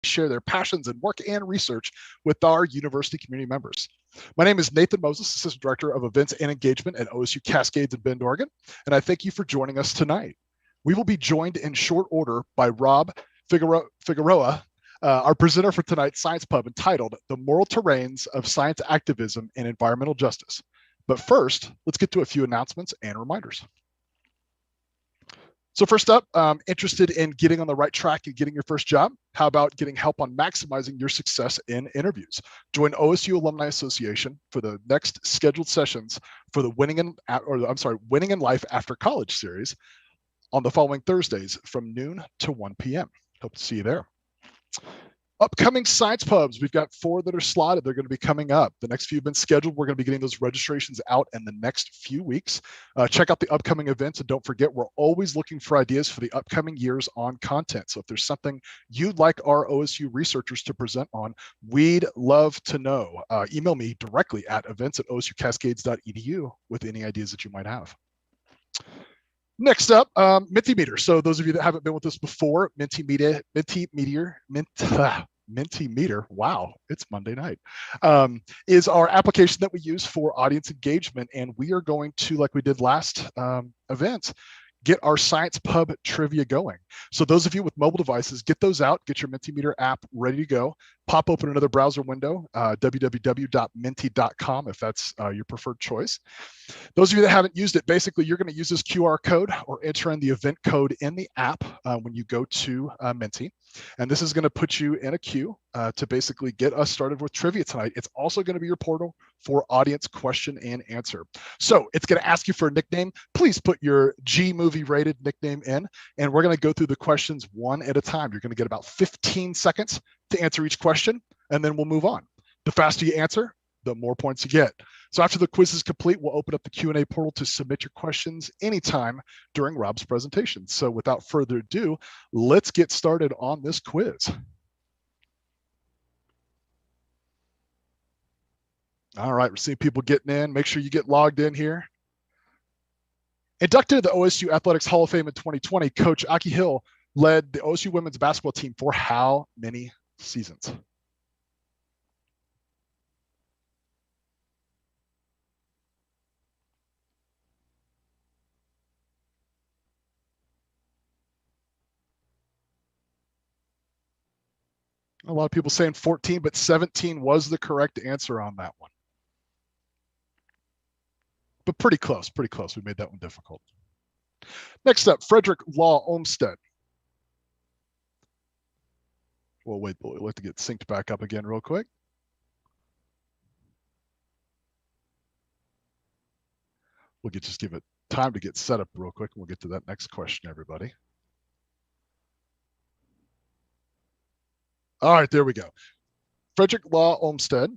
share their passions in work and research with our university community members. My name is Nathan Moses, Assistant Director of Events and Engagement at OSU-Cascades in Bend, Oregon, and I thank you for joining us tonight. We will be joined in short order by Rob Figueroa, our presenter for tonight's Science Pub, entitled The Moral Terrains of Science Activism and Environmental Justice. But first, let's get to a few announcements and reminders. So first up, interested in getting on the right track and getting your first job? How about getting help on maximizing your success in interviews? Join OSU Alumni Association for the next scheduled sessions for the Winning in Life After College series on the following Thursdays from noon to 1 p.m. Hope to see you there. Upcoming Science Pubs, we've got 4 that are slotted. They're going to be coming up. The next few have been scheduled. We're going to be getting those registrations out in the next few weeks. Check out the upcoming events, and don't forget, we're always looking for ideas for the upcoming years on content. So if there's something you'd like our OSU researchers to present on, we'd love to know. Email me directly at events@osucascades.edu with any ideas that you might have. Next up, Minty Meter. So those of you that haven't been with us before, Minty Meter, wow, it's Monday night, is our application that we use for audience engagement. And we are going to, like we did last event, get our Science Pub trivia going. So those of you with mobile devices, get those out, get your Minty Meter app ready to go. Pop open another browser window, www.minty.com if that's your preferred choice. Those of you that haven't used it, basically you're going to use this QR code or enter in the event code in the app when you go to Minty. And this is going to put you in a queue to basically get us started with trivia tonight. It's also going to be your portal for audience question and answer. So it's going to ask you for a nickname. Please put your G movie rated nickname in, and we're going to go through the questions one at a time. You're going to get about 15 seconds to answer each question, and then we'll move on. The faster you answer, the more points you get. So after the quiz is complete, we'll open up the Q&A portal to submit your questions anytime during Rob's presentation. So without further ado, let's get started on this quiz. All right, we're seeing people getting in. Make sure you get logged in here. Inducted to the OSU Athletics Hall of Fame in 2020, Coach Aki Hill led the OSU women's basketball team for how many seasons? A lot of people saying 14, but 17 was the correct answer on that one. But pretty close, pretty close. We made that one difficult. Next up, Frederick Law Olmsted. We'll wait, we'll let it get synced back up again real quick. We'll just give it time to get set up real quick, and we'll get to that next question, everybody. All right, there we go. Frederick Law Olmsted. I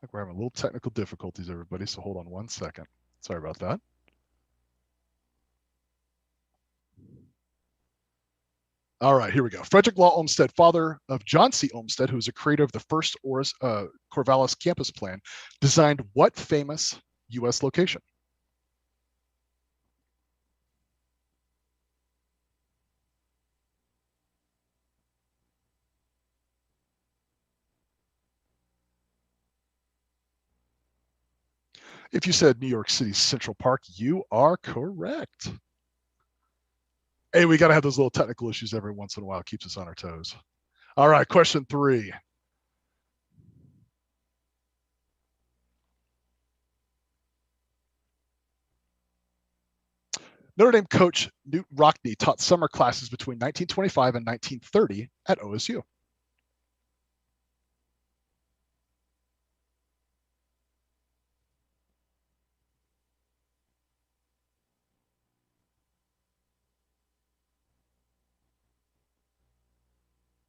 think we're having a little technical difficulties, everybody, so hold on one second. Sorry about that. All right, here we go. Frederick Law Olmsted, father of John C. Olmsted, who was a creator of the first Corvallis campus plan, designed what famous U.S. location? If you said New York City Central Park, you are correct. Hey, we got to have those little technical issues every once in a while. It keeps us on our toes. All right, question 3. Notre Dame coach Newt Rockne taught summer classes between 1925 and 1930 at OSU.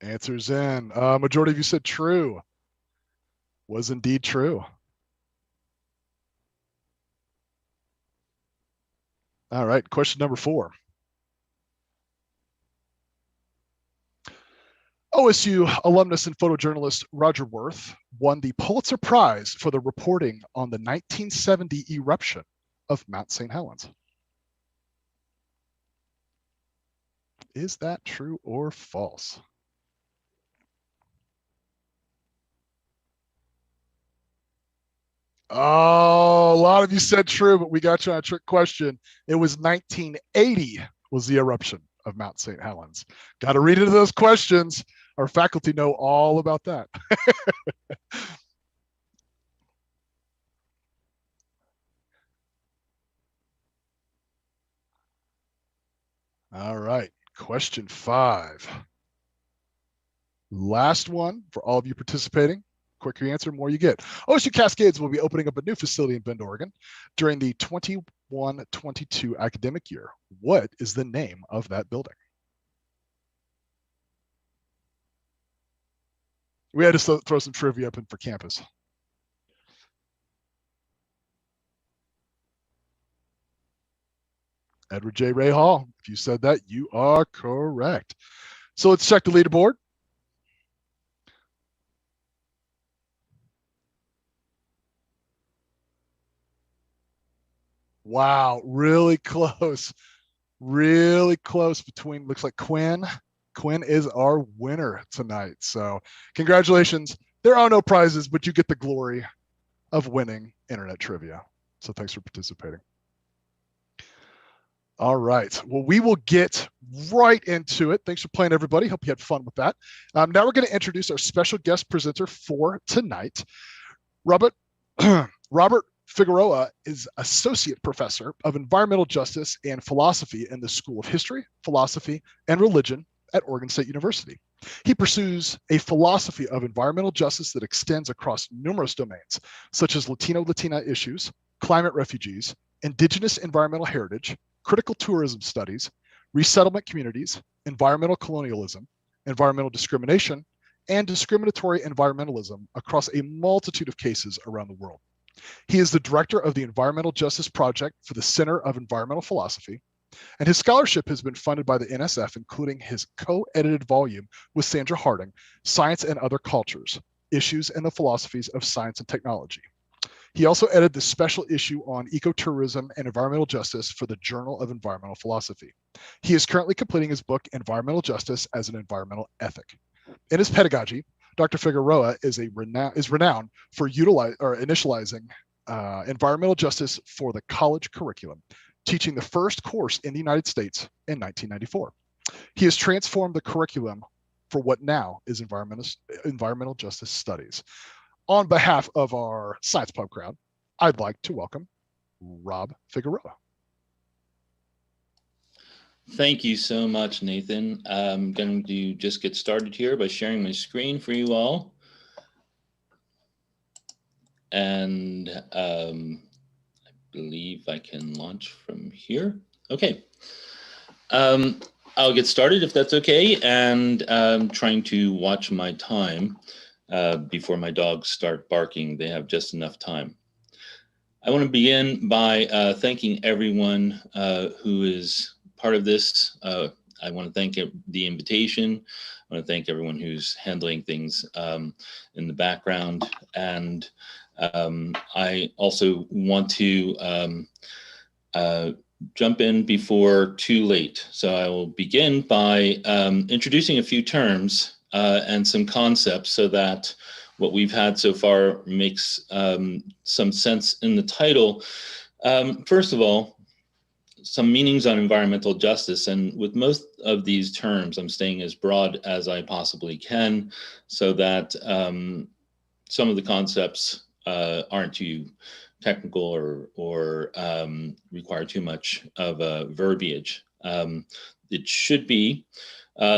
Answers in. Majority of you said true. Was indeed true. All right, question number 4. OSU alumnus and photojournalist Roger Worth won the Pulitzer Prize for the reporting on the 1970 eruption of Mount St. Helens. Is that true or false? Oh, a lot of you said true, but we got you on a trick question. It was 1980 was the eruption of Mount St. Helens. Got to read into those questions. Our faculty know all about that. All right, question 5. Last one for all of you participating. Quicker you answer, more you get. OSU-Cascades will be opening up a new facility in Bend, Oregon during the 21-22 academic year. What is the name of that building? We had to throw some trivia up in for campus. Edward J. Ray Hall. If you said that, you are correct. So let's check the leaderboard. Wow, really close. Really close between, looks like Quinn. Quinn is our winner tonight. So congratulations. There are no prizes, but you get the glory of winning internet trivia. So thanks for participating. All right. Well, we will get right into it. Thanks for playing, everybody. Hope you had fun with that. Now we're going to introduce our special guest presenter for tonight. Robert Figueroa is Associate Professor of Environmental Justice and Philosophy in the School of History, Philosophy, and Religion at Oregon State University. He pursues a philosophy of environmental justice that extends across numerous domains, such as Latino-Latina issues, climate refugees, indigenous environmental heritage, critical tourism studies, resettlement communities, environmental colonialism, environmental discrimination, and discriminatory environmentalism across a multitude of cases around the world. He is the director of the Environmental Justice Project for the Center of Environmental Philosophy, and his scholarship has been funded by the NSF, including his co-edited volume with Sandra Harding, Science and Other Cultures, Issues and the Philosophies of Science and Technology. He also edited the special issue on ecotourism and environmental justice for the Journal of Environmental Philosophy. He is currently completing his book, Environmental Justice as an Environmental Ethic. In his pedagogy, Dr. Figueroa is renowned for initializing environmental justice for the college curriculum, teaching the first course in the United States in 1994. He has transformed the curriculum for what now is environmental justice studies. On behalf of our Science Pub crowd, I'd like to welcome Rob Figueroa. Thank you so much, Nathan. I'm going to just get started here by sharing my screen for you all. And I believe I can launch from here. Okay. I'll get started if that's okay. And I'm trying to watch my time before my dogs start barking. They have just enough time. I want to begin by thanking everyone who is part of this. I want to thank the invitation. I want to thank everyone who's handling things in the background. And I also want to jump in before too late. So I will begin by introducing a few terms and some concepts so that what we've had so far makes some sense in the title. First of all, some meanings on environmental justice. And with most of these terms, I'm staying as broad as I possibly can so that some of the concepts aren't too technical or require too much of a verbiage. It should be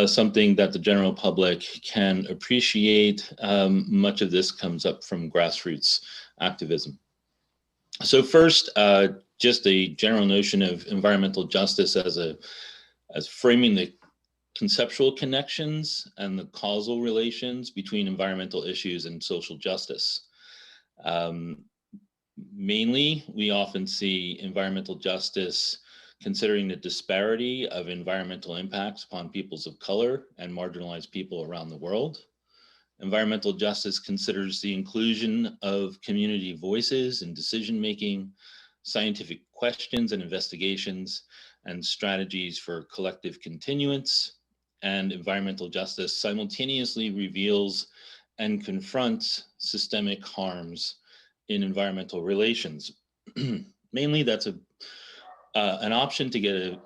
something that the general public can appreciate. Much of this comes up from grassroots activism. So first, just a general notion of environmental justice as framing the conceptual connections and the causal relations between environmental issues and social justice. Mainly, we often see environmental justice considering the disparity of environmental impacts upon peoples of color and marginalized people around the world. Environmental justice considers the inclusion of community voices in decision-making, scientific questions and investigations, and strategies for collective continuance, and environmental justice simultaneously reveals and confronts systemic harms in environmental relations. Mainly, that's an option to get an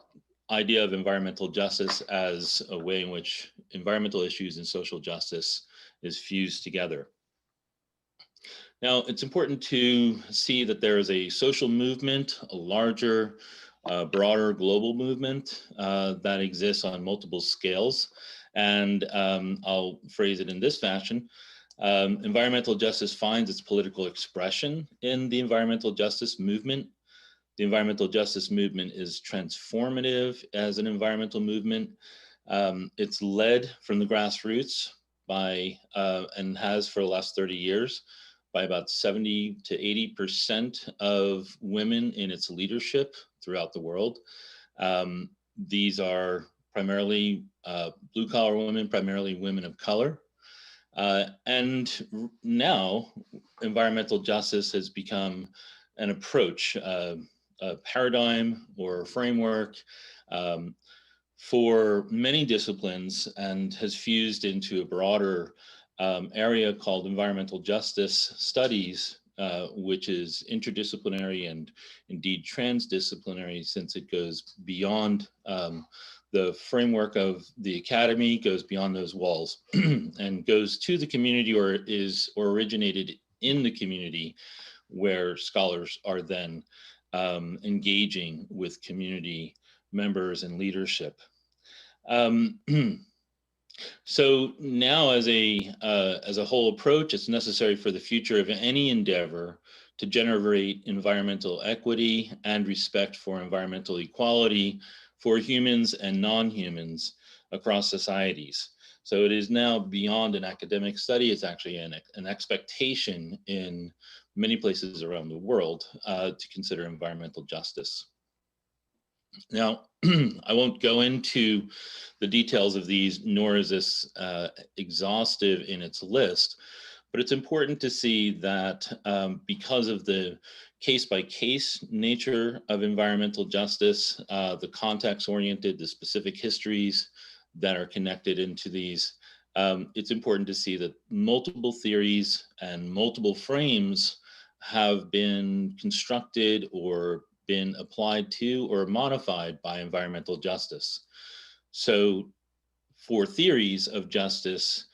idea of environmental justice as a way in which environmental issues and social justice is fused together. Now, it's important to see that there is a social movement, a larger, broader global movement that exists on multiple scales. And I'll phrase it in this fashion. Environmental justice finds its political expression in the environmental justice movement. The environmental justice movement is transformative as an environmental movement. It's led from the grassroots by, and has for the last 30 years, by about 70 to 80% of women in its leadership throughout the world. These are primarily blue-collar women, primarily women of color. And now environmental justice has become an approach, a paradigm or a framework for many disciplines, and has fused into a broader area called environmental justice studies, which is interdisciplinary and indeed transdisciplinary, since it goes beyond the framework of the academy, goes beyond those walls and goes to the community, or originated in the community, where scholars are then engaging with community members and leadership. So now, as a whole approach, it's necessary for the future of any endeavor to generate environmental equity and respect for environmental equality for humans and non-humans across societies. So it is now beyond an academic study. It's actually an expectation in many places around the world to consider environmental justice. Now, I won't go into the details of these, nor is this exhaustive in its list, but it's important to see that because of the case-by-case nature of environmental justice, the context-oriented, the specific histories that are connected into these, it's important to see that multiple theories and multiple frames have been constructed or been applied to or modified by environmental justice. So for theories of justice,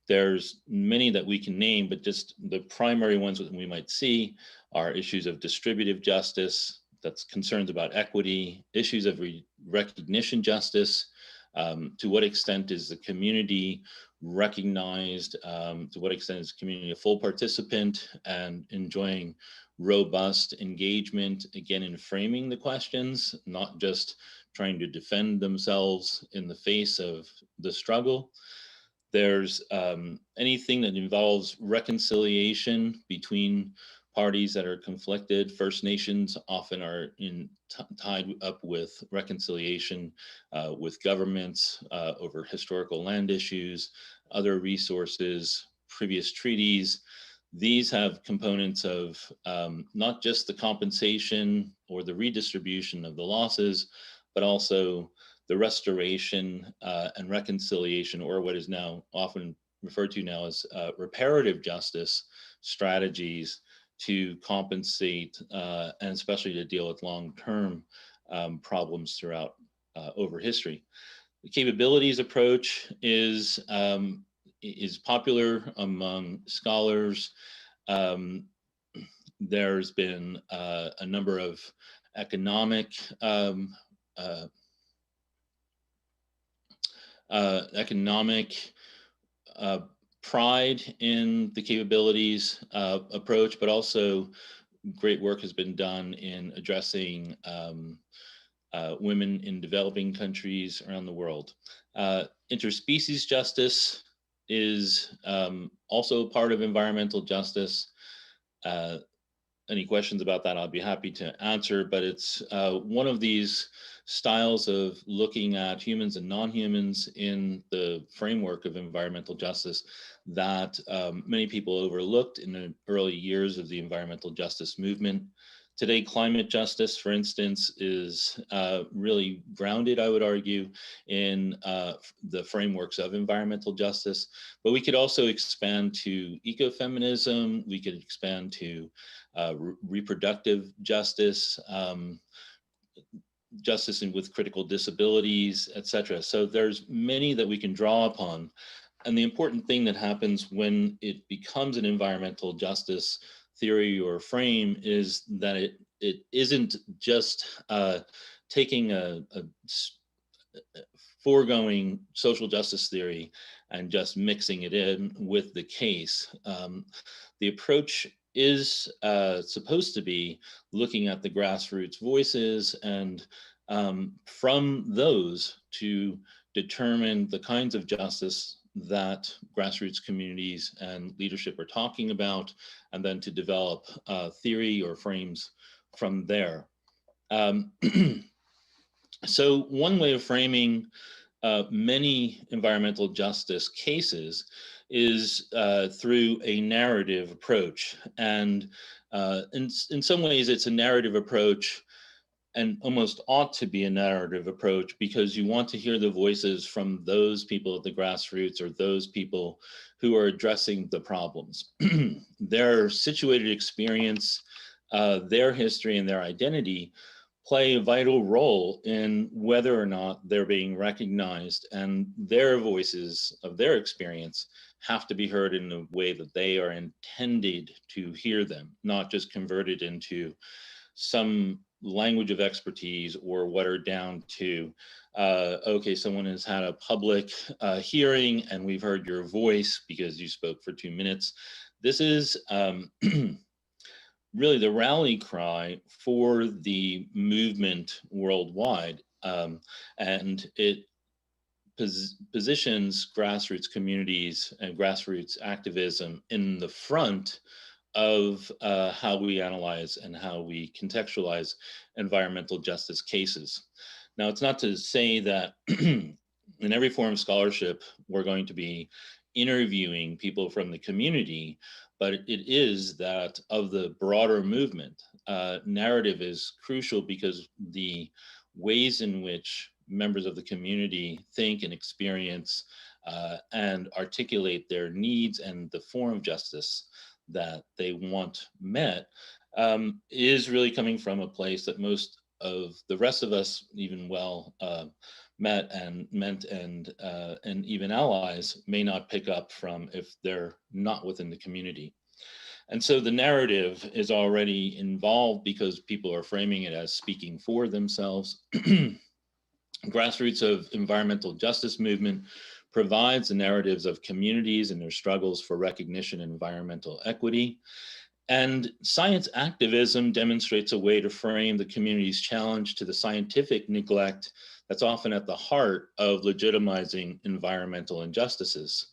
there's many that we can name, but just the primary ones that we might see are issues of distributive justice, that's concerns about equity, issues of recognition justice, to what extent is the community recognized, to what extent is the community a full participant and enjoying robust engagement, again, in framing the questions, not just trying to defend themselves in the face of the struggle. There's anything that involves reconciliation between parties that are conflicted. First Nations often are tied up with reconciliation with governments over historical land issues, other resources, previous treaties. These have components of not just the compensation or the redistribution of the losses, but also the restoration and reconciliation, or what is now often referred to now as reparative justice strategies to compensate and especially to deal with long-term problems throughout over history. The capabilities approach is popular among scholars. There's been a number of economic pride in the capabilities approach, but also great work has been done in addressing women in developing countries around the world. Interspecies justice is also part of environmental justice. Any questions about that, I'll be happy to answer, but it's one of these styles of looking at humans and non-humans in the framework of environmental justice that many people overlooked in the early years of the environmental justice movement. Today, climate justice, for instance, is really grounded, I would argue, in the frameworks of environmental justice. But we could also expand to ecofeminism. We could expand to reproductive justice, justice with critical disabilities, etc. So there's many that we can draw upon. And the important thing that happens when it becomes an environmental justice theory or frame is that it isn't just taking a foregoing social justice theory and just mixing it in with the case. The approach is supposed to be looking at the grassroots voices and from those to determine the kinds of justice that grassroots communities and leadership are talking about, and then to develop theory or frames from there. So one way of framing many environmental justice cases is through a narrative approach. And in some ways, it's a narrative approach and almost ought to be a narrative approach because you want to hear the voices from those people at the grassroots or those people who are addressing the problems. Their situated experience, their history, and their identity play a vital role in whether or not they're being recognized, and their voices of their experience have to be heard in the way that they are intended to hear them, not just converted into some language of expertise or watered down to, okay, someone has had a public hearing and we've heard your voice because you spoke for 2 minutes. This is really the rally cry for the movement worldwide, and it positions grassroots communities and grassroots activism in the front of how we analyze and how we contextualize environmental justice cases. Now, it's not to say that in every form of scholarship, we're going to be interviewing people from the community, but it is that of the broader movement, narrative is crucial because the ways in which members of the community think and experience and articulate their needs and the form of justice that they want met is really coming from a place that most of the rest of us, even well met and meant and even allies may not pick up from if they're not within the community. And so the narrative is already involved because people are framing it as speaking for themselves. Grassroots of environmental justice movement provides the narratives of communities and their struggles for recognition and environmental equity. And science activism demonstrates a way to frame the community's challenge to the scientific neglect that's often at the heart of legitimizing environmental injustices.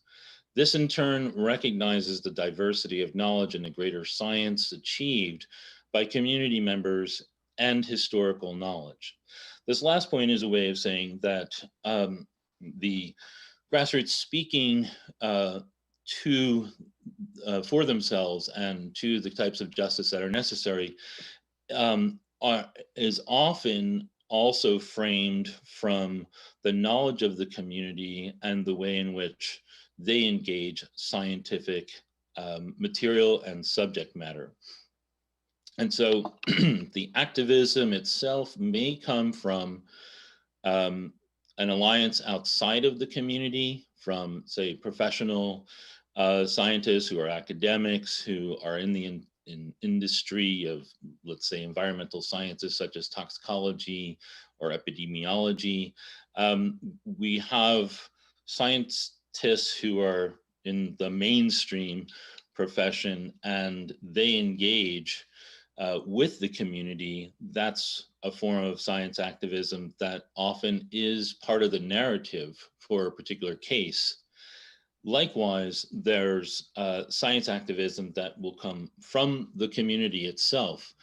This in turn recognizes the diversity of knowledge and the greater science achieved by community members and historical knowledge. This last point is a way of saying that the grassroots speaking for themselves and to the types of justice that are necessary is often also framed from the knowledge of the community and the way in which they engage scientific material and subject matter. And so the activism itself may come from an alliance outside of the community, from, say, professional scientists who are academics, who are in the industry of, let's say, environmental sciences such as toxicology or epidemiology. We have scientists who are in the mainstream profession and they engage with the community. That's a form of science activism that often is part of the narrative for a particular case. Likewise, there's science activism that will come from the community itself,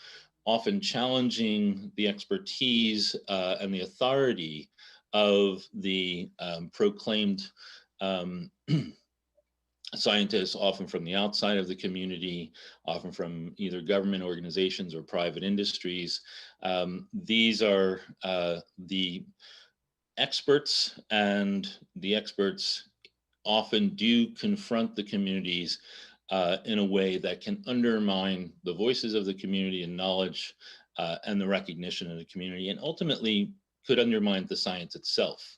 often challenging the expertise and the authority of the proclaimed scientists, often from the outside of the community, often from either government organizations or private industries. These are the experts, and the experts often do confront the communities in a way that can undermine the voices of the community and knowledge and the recognition of the community, and ultimately could undermine the science itself.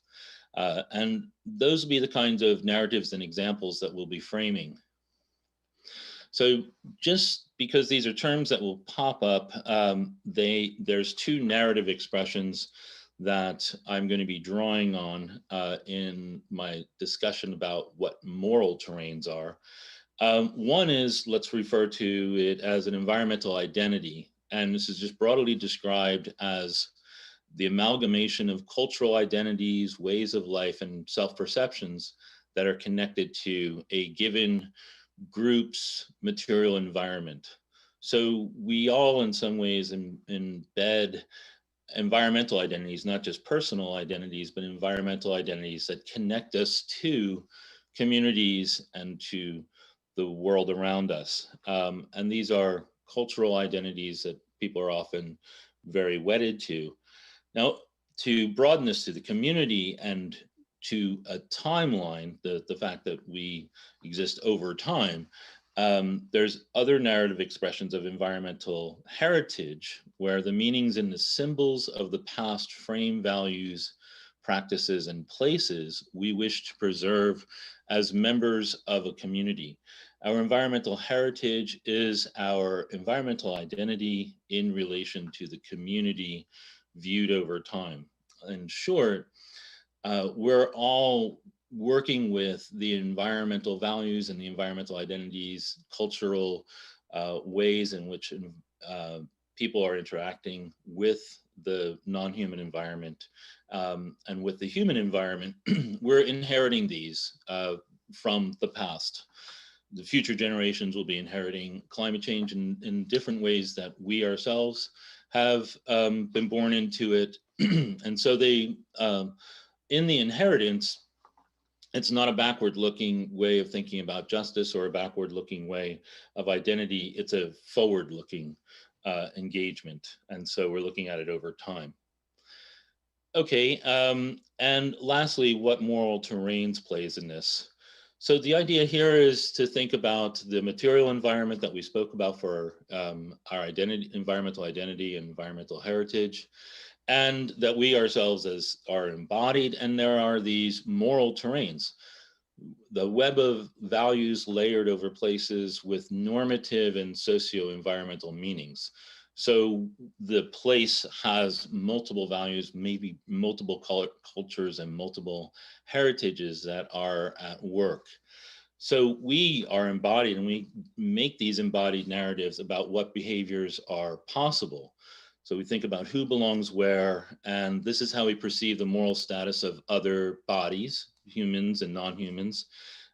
And those will be the kinds of narratives and examples that we'll be framing. So just because these are terms that will pop up, there's two narrative expressions that I'm going to be drawing on in my discussion about what moral terrains are. One is, let's refer to it as an environmental identity. And this is just broadly described as the amalgamation of cultural identities, ways of life, and self-perceptions that are connected to a given group's material environment. So we all, in some ways, embed environmental identities, not just personal identities, but environmental identities that connect us to communities and to the world around us. And these are cultural identities that people are often very wedded to. Now, to broaden this to the community and to a timeline, the fact that we exist over time, there's other narrative expressions of environmental heritage where the meanings and the symbols of the past frame values, practices, and places we wish to preserve as members of a community. Our environmental heritage is our environmental identity in relation to the community viewed over time. In short, we're all working with the environmental values and the environmental identities, cultural ways in which people are interacting with the non-human environment and with the human environment. We're inheriting these from the past. The future generations will be inheriting climate change in different ways that we ourselves have been born into it. And so they, in the inheritance, it's not a backward-looking way of thinking about justice or a backward-looking way of identity. It's a forward-looking engagement. And so we're looking at it over time. Okay, and lastly, what moral terrains plays in this? So the idea here is to think about the material environment that we spoke about for our identity, environmental identity and environmental heritage, and that we ourselves as are embodied, and there are these moral terrains, the web of values layered over places with normative and socio-environmental meanings. So the place has multiple values, maybe multiple cultures and multiple heritages that are at work. So we are embodied, and we make these embodied narratives about what behaviors are possible. So we think about who belongs where, and this is how we perceive the moral status of other bodies, humans and non-humans,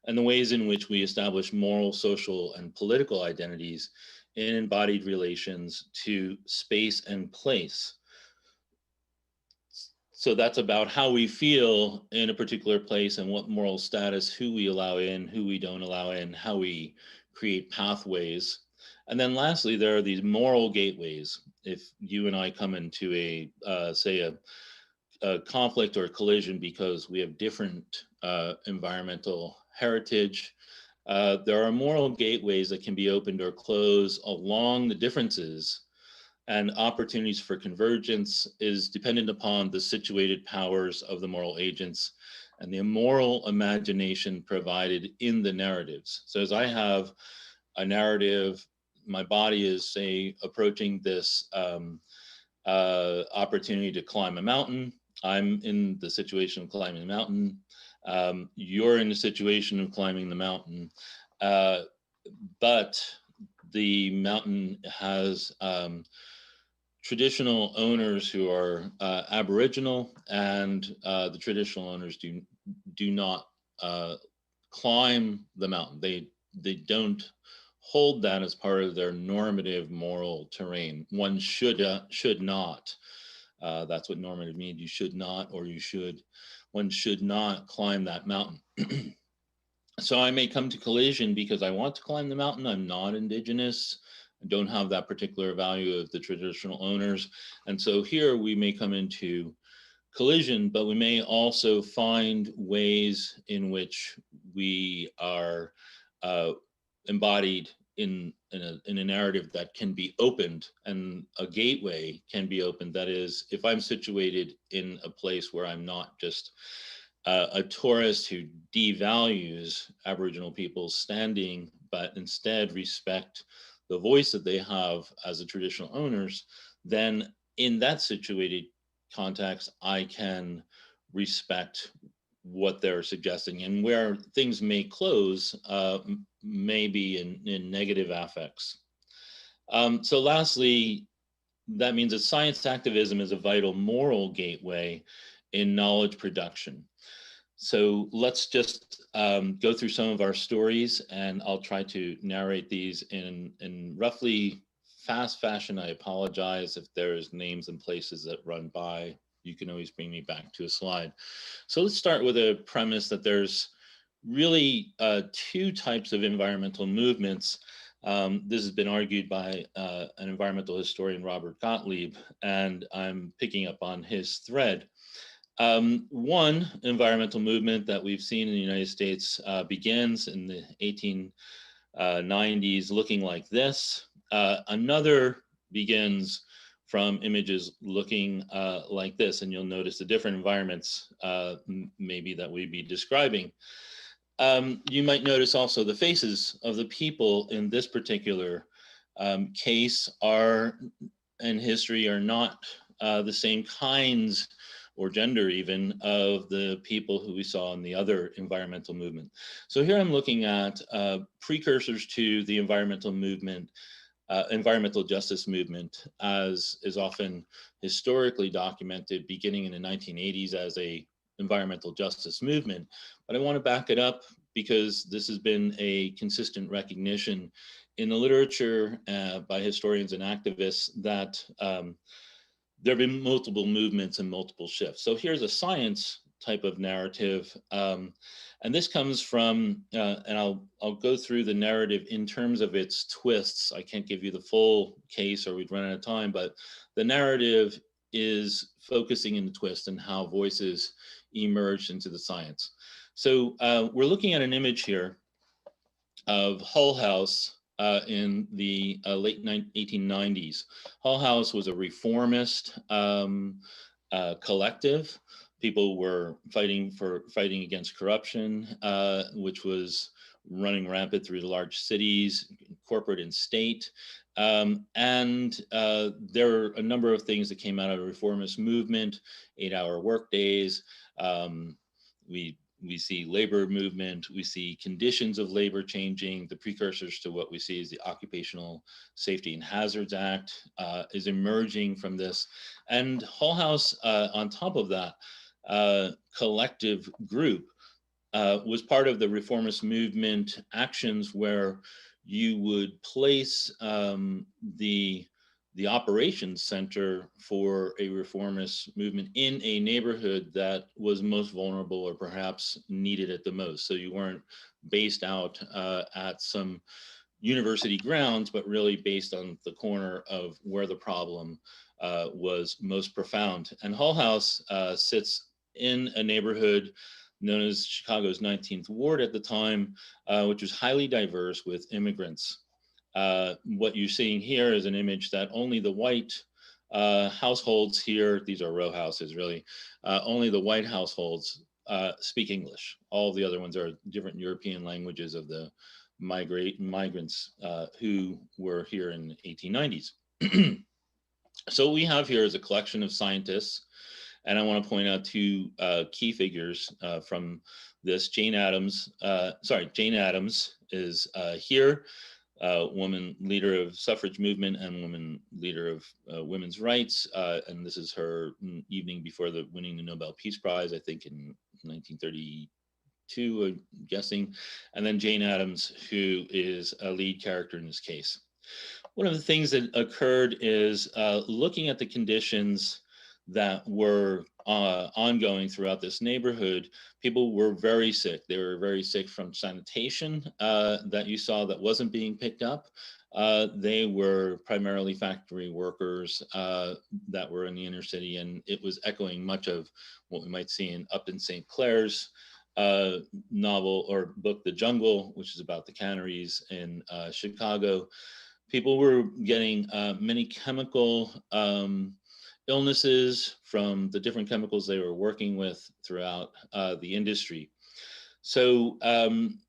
and the ways in which we establish moral, social, and political identities in embodied relations to space and place. So that's about how we feel in a particular place and what moral status, who we allow in, who we don't allow in, how we create pathways. And then lastly, there are these moral gateways. If you and I come into say a conflict or a collision because we have different environmental heritage, there are moral gateways that can be opened or closed along the differences, and opportunities for convergence is dependent upon the situated powers of the moral agents and the moral imagination provided in the narratives. So as I have a narrative, my body is, say, approaching this opportunity to climb a mountain. I'm in the situation of climbing the mountain. You're in the situation of climbing the mountain. But the mountain has traditional owners who are Aboriginal, and the traditional owners do not climb the mountain. They don't hold that as part of their normative moral terrain. One should not. That's what normative means. You should not, or you should. One should not climb that mountain. So I may come to collision because I want to climb the mountain. I'm not indigenous. I don't have that particular value of the traditional owners. And so here we may come into collision, but we may also find ways in which we are embodied in a narrative that can be opened, and a gateway can be opened. That is, if I'm situated in a place where I'm not just a tourist who devalues Aboriginal people's standing, but instead respect the voice that they have as the traditional owners, then in that situated context, I can respect what they're suggesting. And where things may close may be in negative affects. So lastly, that means that science activism is a vital moral gateway in knowledge production. So let's just go through some of our stories, and I'll try to narrate these in roughly fast fashion. I apologize if there's names and places that run by. You can always bring me back to a slide. So let's start with a premise that there's really two types of environmental movements. This has been argued by an environmental historian, Robert Gottlieb, and I'm picking up on his thread. One environmental movement that we've seen in the United States begins in the 1890s looking like this. Another begins from images looking like this, and you'll notice the different environments maybe that we'd be describing. You might notice also the faces of the people in this particular case are, in history, are not the same kinds or gender even of the people who we saw in the other environmental movement. So here I'm looking at precursors to the environmental movement, environmental justice movement, as is often historically documented, beginning in the 1980s as a environmental justice movement. But I want to back it up because this has been a consistent recognition in the literature by historians and activists that there have been multiple movements and multiple shifts. So here's a science type of narrative. And this comes from, and I'll go through the narrative in terms of its twists. I can't give you the full case or we'd run out of time, but the narrative is focusing in the twist and how voices emerged into the science. So we're looking at an image here of Hull House in the late 1890s. Hull House was a reformist collective. People were fighting against corruption, which was running rampant through the large cities, corporate and state. And there were a number of things that came out of the reformist movement: 8-hour workdays. We see labor movement, we see conditions of labor changing. The precursors to what we see is the Occupational Safety and Hazards Act is emerging from this. And Hull House, on top of that, collective group was part of the reformist movement actions where you would place the operations center for a reformist movement in a neighborhood that was most vulnerable or perhaps needed it the most. So you weren't based out at some university grounds, but really based on the corner of where the problem was most profound. And Hull House sits in a neighborhood known as Chicago's 19th Ward at the time, which was highly diverse with immigrants. What you're seeing here is an image that only the white households here, these are row houses really, only the white households speak English. All the other ones are different European languages of the migrants who were here in the 1890s. So what we have here is a collection of scientists, and I want to point out two key figures from this. Jane Addams is here. Woman leader of suffrage movement and woman leader of women's rights. And this is her evening before winning the Nobel Peace Prize, I think in 1932, I'm guessing. And then Jane Addams, who is a lead character in this case. One of the things that occurred is looking at the conditions that were ongoing throughout this neighborhood, people were very sick. They were very sick from sanitation that you saw that wasn't being picked up. They were primarily factory workers that were in the inner city, and it was echoing much of what we might see up in St. Clair's novel or book, The Jungle, which is about the canneries in Chicago. People were getting many chemical illnesses from the different chemicals they were working with throughout the industry. So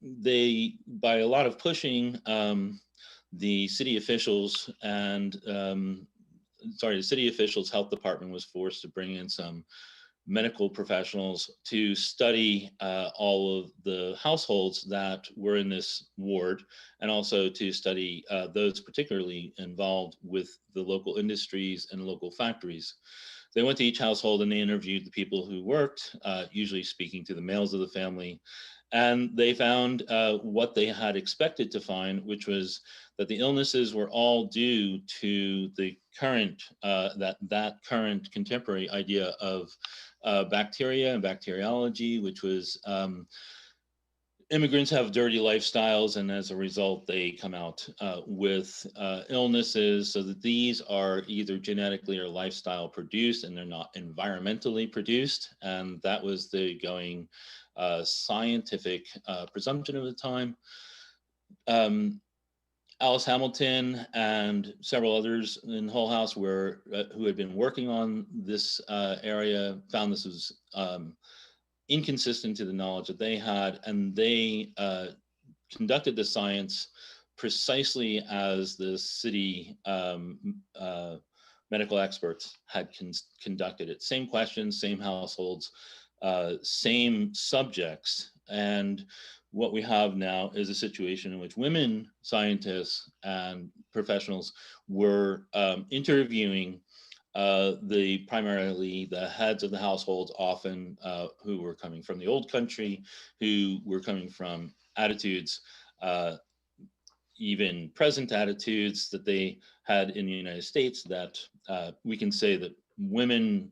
they, by a lot of pushing, the city officials and the city officials' health department was forced to bring in some medical professionals to study all of the households that were in this ward, and also to study those particularly involved with the local industries and local factories. They went to each household and they interviewed the people who worked, usually speaking to the males of the family, and they found what they had expected to find, which was that the illnesses were all due to the current, that current contemporary idea of bacteria and bacteriology, which was immigrants have dirty lifestyles, and as a result, they come out with illnesses. So that these are either genetically or lifestyle produced, and they're not environmentally produced. And that was the going scientific presumption of the time. Alice Hamilton and several others in Hull House who had been working on this area found this was inconsistent to the knowledge that they had, and they conducted the science precisely as the city medical experts had conducted it. Same questions, same households, same subjects. And what we have now is a situation in which women scientists and professionals were interviewing primarily the heads of the households, often who were coming from the old country, who were coming from attitudes, even present attitudes that they had in the United States, that we can say that women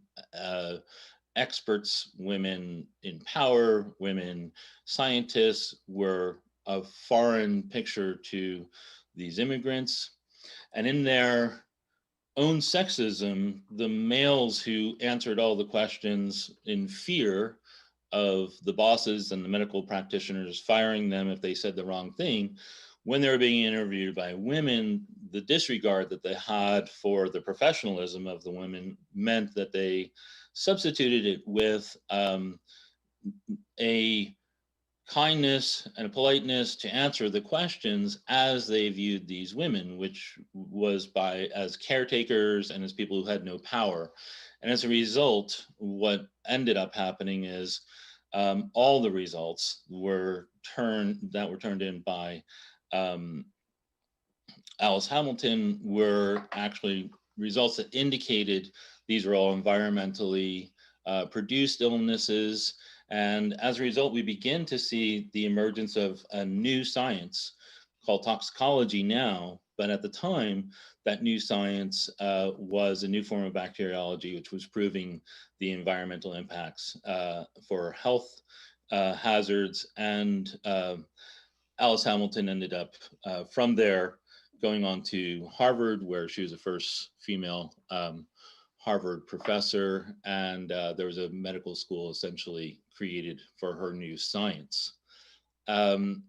experts, women in power, women scientists were a foreign picture to these immigrants. And in their own sexism, the males who answered all the questions in fear of the bosses and the medical practitioners firing them if they said the wrong thing, when they were being interviewed by women, the disregard that they had for the professionalism of the women meant that they substituted it with a kindness and a politeness to answer the questions as they viewed these women, which was as caretakers and as people who had no power. And as a result, what ended up happening is all the results were turned in by Alice Hamilton were actually results that indicated these are all environmentally produced illnesses. And as a result, we begin to see the emergence of a new science called toxicology now. But at the time, that new science was a new form of bacteriology, which was proving the environmental impacts for health hazards. And Alice Hamilton ended up from there going on to Harvard, where she was the first female Harvard professor, and there was a medical school essentially created for her new science. Then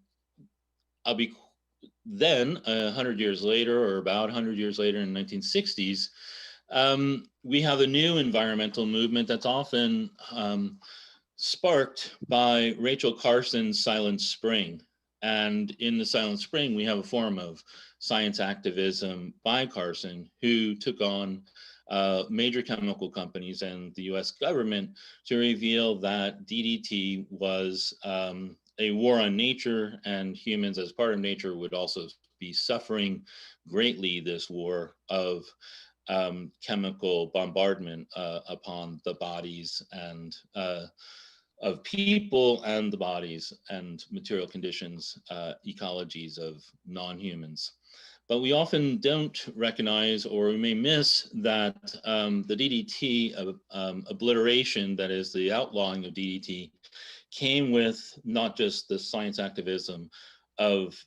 100 years later, or about 100 years later in the 1960s, we have a new environmental movement that's often sparked by Rachel Carson's Silent Spring. And in the Silent Spring, we have a form of science activism by Carson, who took on major chemical companies and the US government to reveal that DDT was a war on nature, and humans as part of nature would also be suffering greatly this war of chemical bombardment upon the bodies and of people and the bodies and material conditions, ecologies of non-humans. But we often don't recognize, or we may miss, that the DDT obliteration, that is the outlawing of DDT, came with not just the science activism of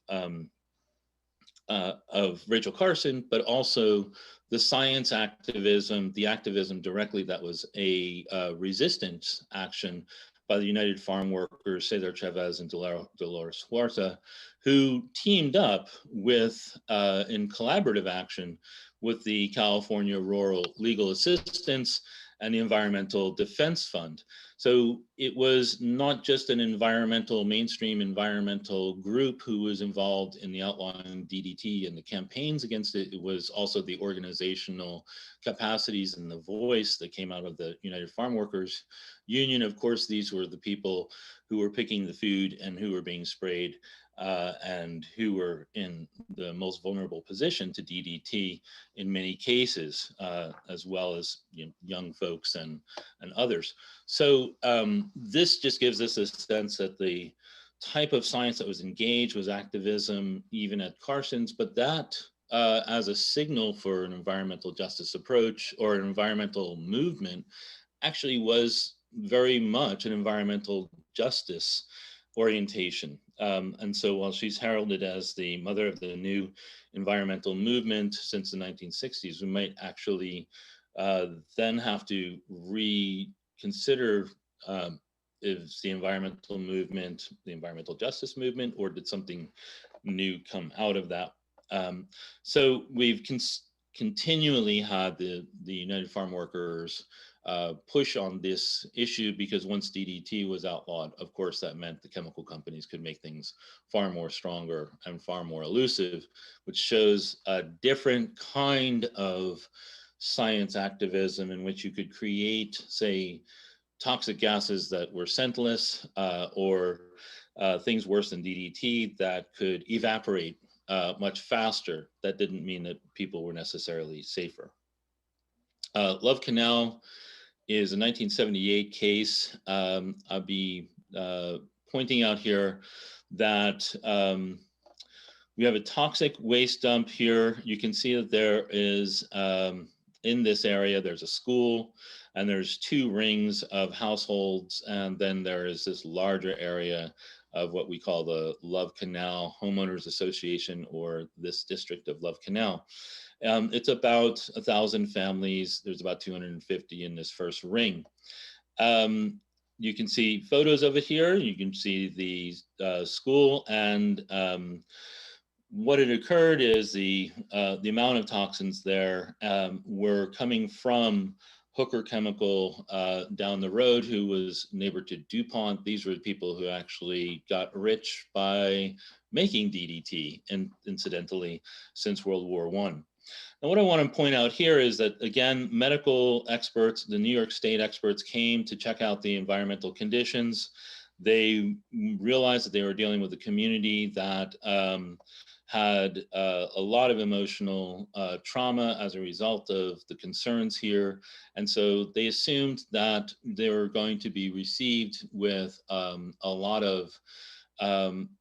Rachel Carson, but also the science activism, the activism directly that was a resistance action by the United Farm Workers, Cesar Chavez and Dolores Huerta, who teamed up with, in collaborative action, with the California Rural Legal Assistance and the Environmental Defense Fund. So it was not just an mainstream environmental group who was involved in the outlawing DDT and the campaigns against it. It was also the organizational capacities and the voice that came out of the United Farm Workers Union. Of course, these were the people who were picking the food and who were being sprayed and who were in the most vulnerable position to DDT in many cases, as well as young folks and others. So this just gives us a sense that the type of science that was engaged was activism, even at Carson's, but that as a signal for an environmental justice approach or an environmental movement actually was very much an environmental justice orientation. And so while she's heralded as the mother of the new environmental movement since the 1960s, we might actually then have to reconsider is the environmental movement, the environmental justice movement, or did something new come out of that? So we've continually had the United Farm Workers push on this issue, because once DDT was outlawed, of course, that meant the chemical companies could make things far more stronger and far more elusive, which shows a different kind of science activism in which you could create, say, toxic gases that were scentless or things worse than DDT that could evaporate much faster. That didn't mean that people were necessarily safer. Love Canal is a 1978 case. I'll be pointing out here that we have a toxic waste dump here. You can see that there is, in this area, there's a school and there's 2 rings of households. And then there is this larger area of what we call the Love Canal Homeowners Association, or this district of Love Canal. It's about 1,000 families. There's about 250 in this first ring. You can see photos of it here. You can see the school, and what had occurred is the amount of toxins there were coming from Hooker Chemical down the road, who was neighbor to DuPont. These were the people who actually got rich by making DDT, and incidentally, since World War I. Now, what I want to point out here is that, again, medical experts, the New York State experts, came to check out the environmental conditions. They realized that they were dealing with a community that had a lot of emotional trauma as a result of the concerns here. And so they assumed that they were going to be received with a lot of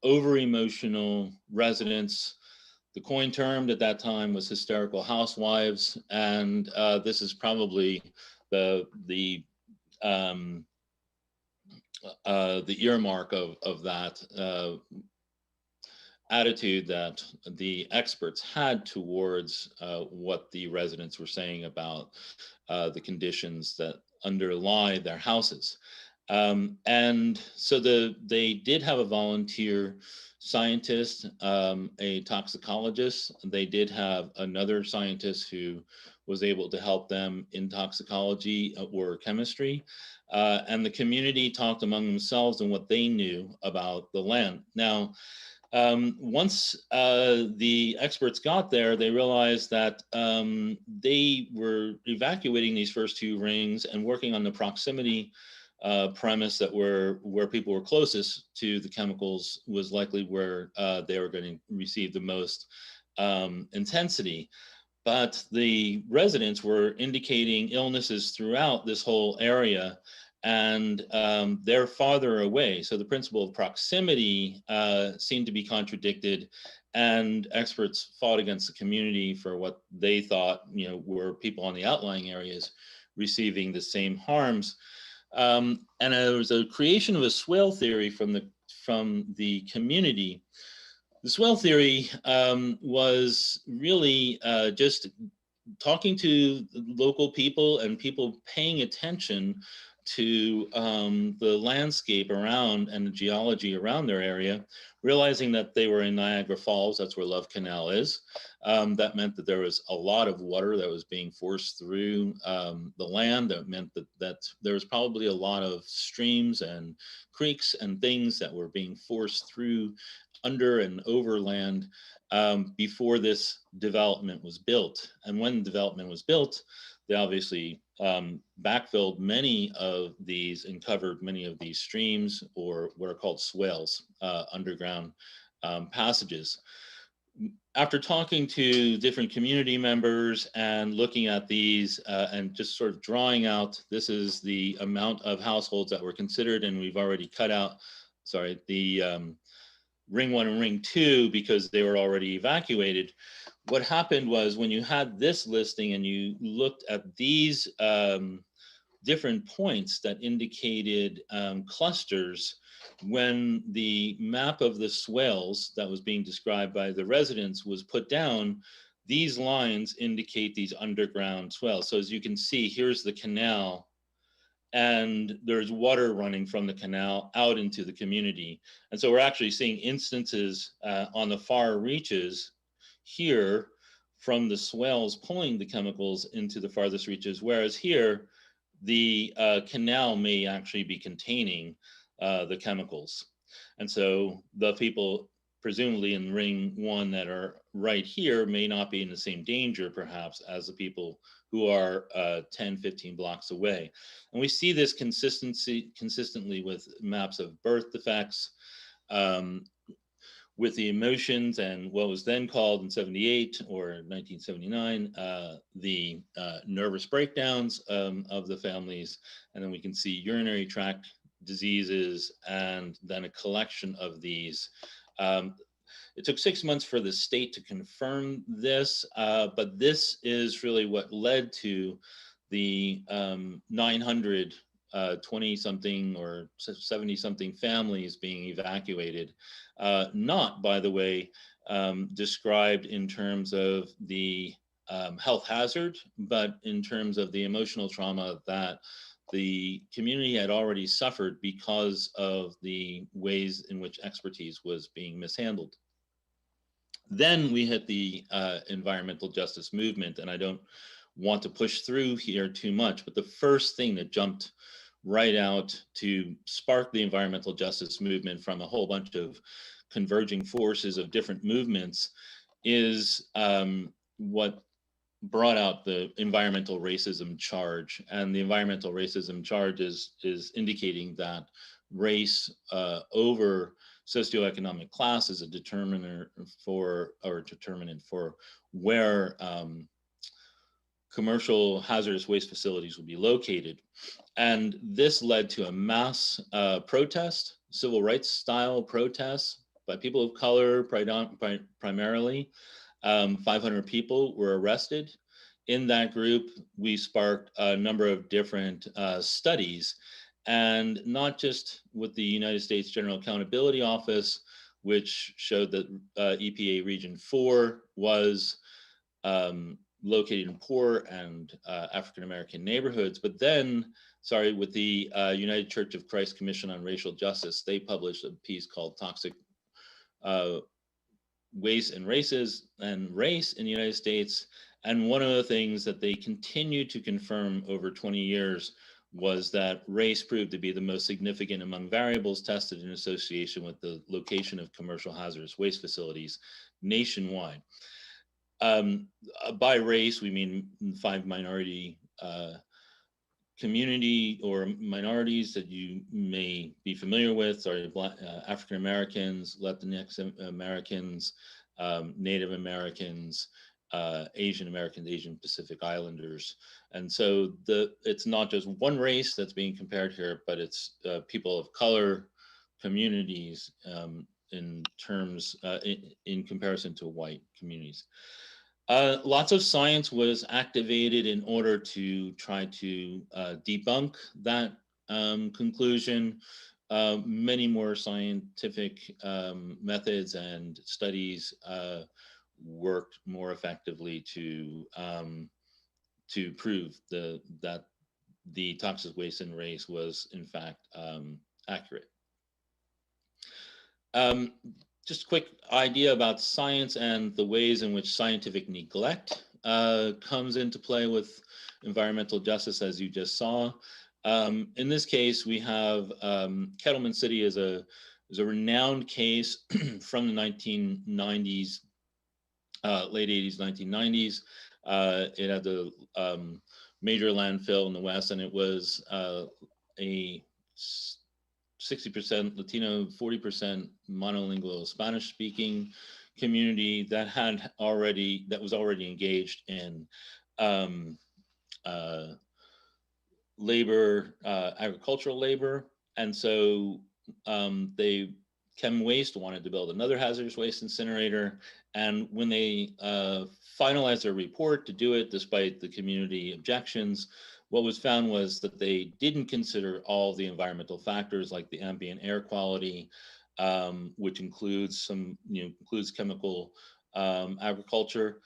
over-emotional residents. The coin term at that time was hysterical housewives. And this is probably the earmark of that attitude that the experts had towards what the residents were saying about the conditions that underlie their houses. And so they did have a volunteer scientist, a toxicologist. They did have another scientist who was able to help them in toxicology or chemistry. And the community talked among themselves and what they knew about the land. Now, once the experts got there, they realized that they were evacuating these first 2 rings and working on the proximity premise that where people were closest to the chemicals was likely where they were going to receive the most intensity. But the residents were indicating illnesses throughout this whole area, and they're farther away. So the principle of proximity seemed to be contradicted, and experts fought against the community for what they thought, were people on the outlying areas receiving the same harms. And there was a creation of a swell theory from the community. The swell theory was really just talking to local people and people paying attention to the landscape around and the geology around their area, realizing that they were in Niagara Falls. That's where Love Canal is. That meant that there was a lot of water that was being forced through the land. That meant that there was probably a lot of streams and creeks and things that were being forced through under and over land before this development was built. And when development was built, they obviously backfilled many of these and covered many of these streams, or what are called swales, underground passages. After talking to different community members and looking at these and just sort of drawing out, this is the amount of households that were considered, and we've already cut out, the Ring 1 and Ring 2 because they were already evacuated. What happened was when you had this listing and you looked at these different points that indicated clusters, when the map of the swales that was being described by the residents was put down, these lines indicate these underground swales. So as you can see, here's the canal, and there's water running from the canal out into the community. And so we're actually seeing instances on the far reaches here from the swales pulling the chemicals into the farthest reaches, whereas here, the canal may actually be containing the chemicals. And so the people presumably in Ring 1 that are right here may not be in the same danger perhaps as the people who are 10, 15 blocks away. And we see this consistently with maps of birth defects, with the emotions and what was then called in 78 or 1979, the nervous breakdowns of the families. And then we can see urinary tract diseases and then a collection of these. It took 6 months for the state to confirm this, but this is really what led to the 900 20-something or 70-something families being evacuated. Not, by the way, described in terms of the health hazard, but in terms of the emotional trauma that the community had already suffered because of the ways in which expertise was being mishandled. Then we hit the environmental justice movement, and I don't want to push through here too much, but the first thing that jumped right out to spark the environmental justice movement from a whole bunch of converging forces of different movements is what brought out the environmental racism charge. And the environmental racism charge is indicating that race over socioeconomic class is a determinant for where commercial hazardous waste facilities will be located. And this led to a mass protest, civil rights style protests by people of color primarily. 500 people were arrested. In that group, we sparked a number of different studies, and not just with the United States General Accountability Office, which showed that EPA Region 4 was located in poor and African-American neighborhoods, but then, with the United Church of Christ Commission on Racial Justice, they published a piece called Toxic Waste and Races and Race in the United States. And one of the things that they continued to confirm over 20 years was that race proved to be the most significant among variables tested in association with the location of commercial hazardous waste facilities nationwide. By race, we mean 5 minority community or minorities that you may be familiar with, African Americans, Latinx Americans, Native Americans, Asian Americans, Asian Pacific Islanders. And so it's not just one race that's being compared here, but it's people of color, communities, terms in comparison to white communities. Lots of science was activated in order to try to debunk that conclusion. Many more scientific methods and studies worked more effectively to prove that the toxic waste in race was in fact accurate. Just a quick idea about science and the ways in which scientific neglect comes into play with environmental justice, as you just saw. In this case, we have Kettleman City is a renowned case from the 1990s, late 80s, 1990s. It had the major landfill in the West, and it was a 60% Latino, 40% monolingual Spanish-speaking community that was already engaged in labor, agricultural labor, and so Chem Waste wanted to build another hazardous waste incinerator, and when they finalized their report to do it, despite the community objections, what was found was that they didn't consider all the environmental factors like the ambient air quality, which includes includes chemical agriculture,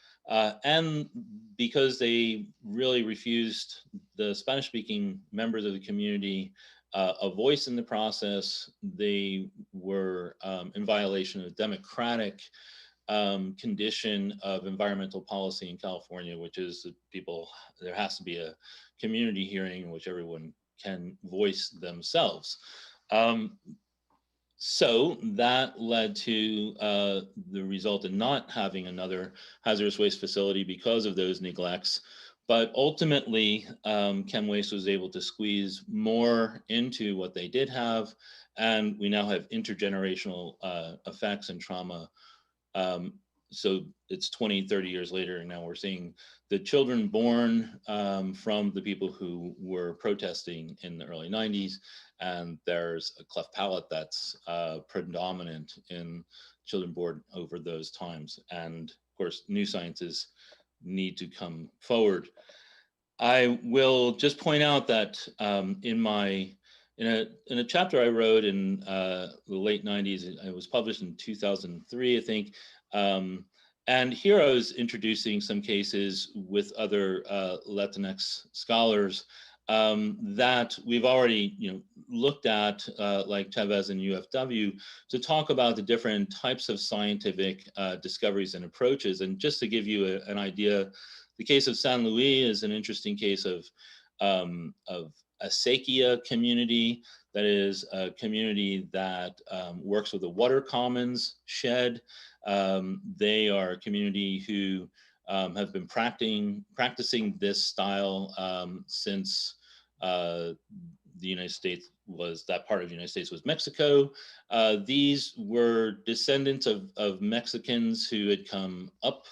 and because they really refused the Spanish-speaking members of the community a voice in the process, they were in violation of democratic condition of environmental policy in California, which is that there has to be a community hearing in which everyone can voice themselves. So that led to the result in not having another hazardous waste facility because of those neglects. But ultimately, Chem Waste was able to squeeze more into what they did have, and we now have intergenerational effects and trauma. So it's 20, 30 years later, and now we're seeing the children born from the people who were protesting in the early 90s, and there's a cleft palate that's predominant in children born over those times. And of course, new sciences need to come forward. I will just point out that in a chapter I wrote in the late 90s, it was published in 2003, I think. And here I was introducing some cases with other Latinx scholars that we've already looked at, like Chavez and UFW, to talk about the different types of scientific discoveries and approaches. And just to give you an idea, the case of San Luis is an interesting case of a Acequia community, that is a community that works with the water commons shed. They are a community who have been practicing this style since the United States that part of the United States was Mexico. These were descendants of Mexicans who had come up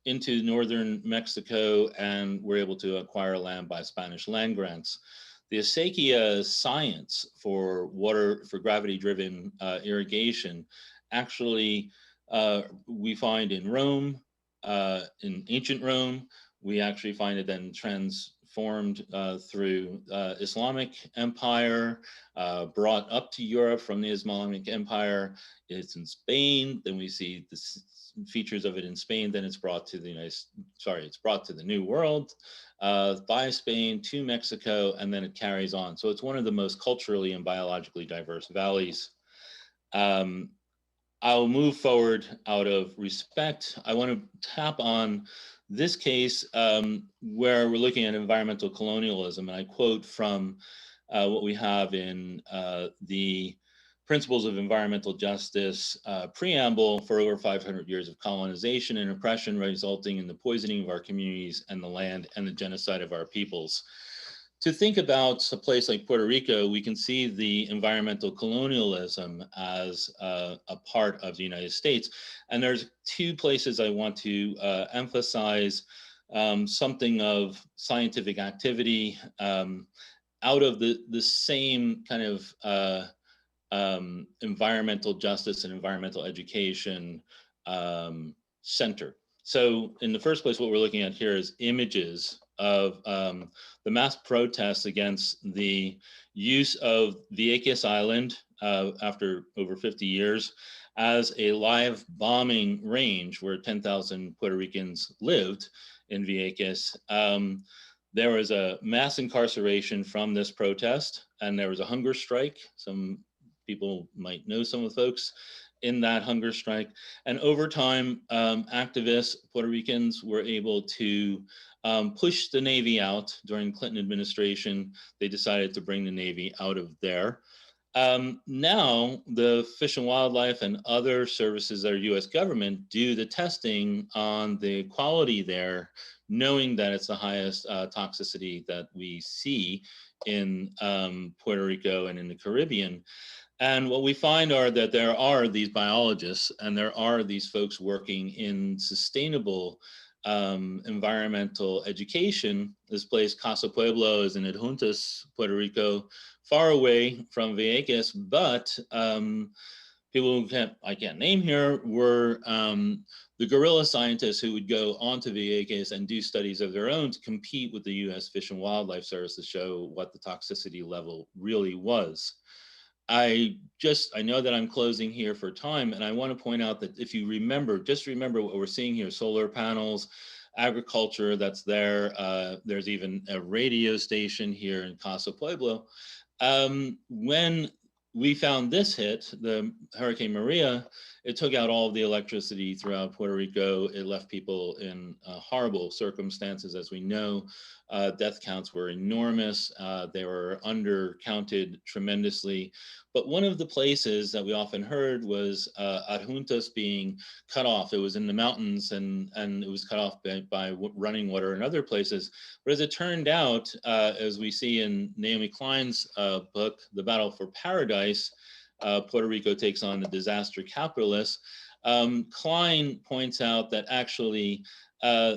into northern Mexico and were able to acquire land by Spanish land grants. The Acequia science for gravity-driven irrigation, actually we find in Rome, in ancient Rome. We actually find it then transformed through Islamic Empire, brought up to Europe from the Islamic Empire. It's in Spain. Then we see the features of it in Spain. Then it's brought to the New World by Spain to Mexico, and then it carries on. So it's one of the most culturally and biologically diverse valleys. I'll move forward out of respect. I want to tap on this case where we're looking at environmental colonialism, and I quote from what we have in the Principles of Environmental Justice preamble for over 500 years of colonization and oppression, resulting in the poisoning of our communities and the land and the genocide of our peoples. To think about a place like Puerto Rico, we can see the environmental colonialism as a part of the United States. And there's two places I want to emphasize something of scientific activity out of the same kind of environmental justice and environmental education center. So in the first place, what we're looking at here is images of the mass protests against the use of Vieques Island after over 50 years as a live bombing range where 10,000 Puerto Ricans lived in Vieques. There was a mass incarceration from this protest, and there was a hunger strike. Some people might know some of the folks in that hunger strike. And over time, activists, Puerto Ricans, were able to push the Navy out. During Clinton administration, they decided to bring the Navy out of there. Now, the Fish and Wildlife and other services that are U.S. government do the testing on the quality there, knowing that it's the highest toxicity that we see in Puerto Rico and in the Caribbean. And what we find are that there are these biologists and there are these folks working in sustainable environmental education. This place, Casa Pueblo, is in Adjuntas, Puerto Rico, far away from Vieques, but people who I can't name here were the guerrilla scientists who would go onto Vieques and do studies of their own to compete with the U.S. Fish and Wildlife Service to show what the toxicity level really was. I know that I'm closing here for time, and I want to point out that if you remember, just remember what we're seeing here: solar panels, agriculture that's there. There's even a radio station here in Casa Pueblo. When we found this hit, the Hurricane Maria, it took out all of the electricity throughout Puerto Rico. It left people in horrible circumstances, as we know. Death counts were enormous. They were undercounted tremendously. But one of the places that we often heard was Adjuntas being cut off. It was in the mountains, and it was cut off by running water in other places. But as it turned out, as we see in Naomi Klein's book, The Battle for Paradise, Puerto Rico takes on the disaster capitalists, Klein points out that actually